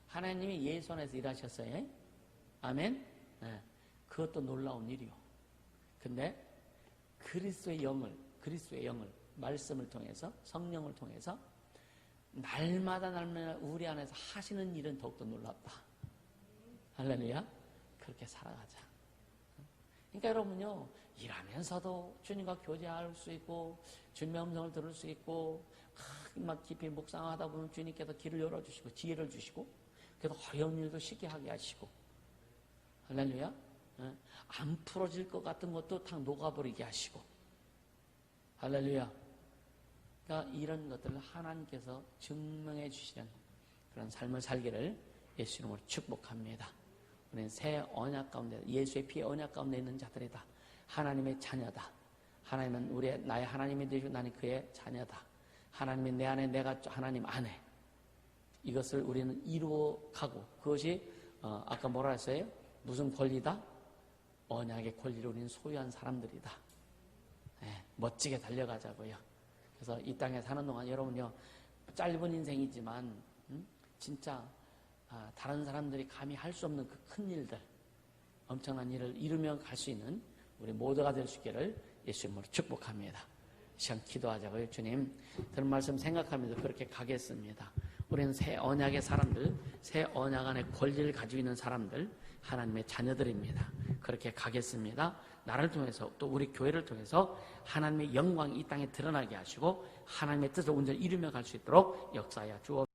하나님이 예수 안에서 일하셨어요. 아멘. 네. 그것도 놀라운 일이요. 근데 그리스도의 영을 말씀을 통해서, 성령을 통해서 날마다 우리 안에서 하시는 일은 더욱더 놀랍다. 할렐루야. 그렇게 살아가자. 그러니까 여러분요, 일하면서도 주님과 교제할 수 있고 주님의 음성을 들을 수 있고 막 깊이 묵상하다 보면 주님께서 길을 열어주시고 지혜를 주시고 그래서 어려운 일도 쉽게 하게 하시고. 할렐루야. 안 풀어질 것 같은 것도 다 녹아버리게 하시고. 할렐루야. 그러니까 이런 것들을 하나님께서 증명해 주시는 그런 삶을 살기를 예수 이름으로 축복합니다. 우리는 새 언약 가운데, 예수의 피의 언약 가운데 있는 자들이다. 하나님의 자녀다. 하나님은 나의 하나님이 되시고 나는 그의 자녀다. 하나님이 내 안에, 내가 하나님 안에. 이것을 우리는 이루어가고, 그것이 아까 뭐라 했어요? 무슨 권리다? 언약의 권리를 우리는 소유한 사람들이다. 네, 멋지게 달려가자고요. 그래서 이 땅에 사는 동안 여러분요, 짧은 인생이지만 진짜 다른 사람들이 감히 할 수 없는 그 큰 일들, 엄청난 일을 이루며 갈 수 있는 우리 모두가 될 수 있기를 예수님으로 축복합니다. 이 시간 기도하자고요. 주님, 들은 말씀 생각하면서 그렇게 가겠습니다. 우리는 새 언약의 사람들, 새 언약 안에 권리를 가지고 있는 사람들, 하나님의 자녀들입니다. 그렇게 가겠습니다. 나를 통해서 또 우리 교회를 통해서 하나님의 영광이 이 땅에 드러나게 하시고 하나님의 뜻을 온전히 이루며 갈 수 있도록 역사하여 주옵소서.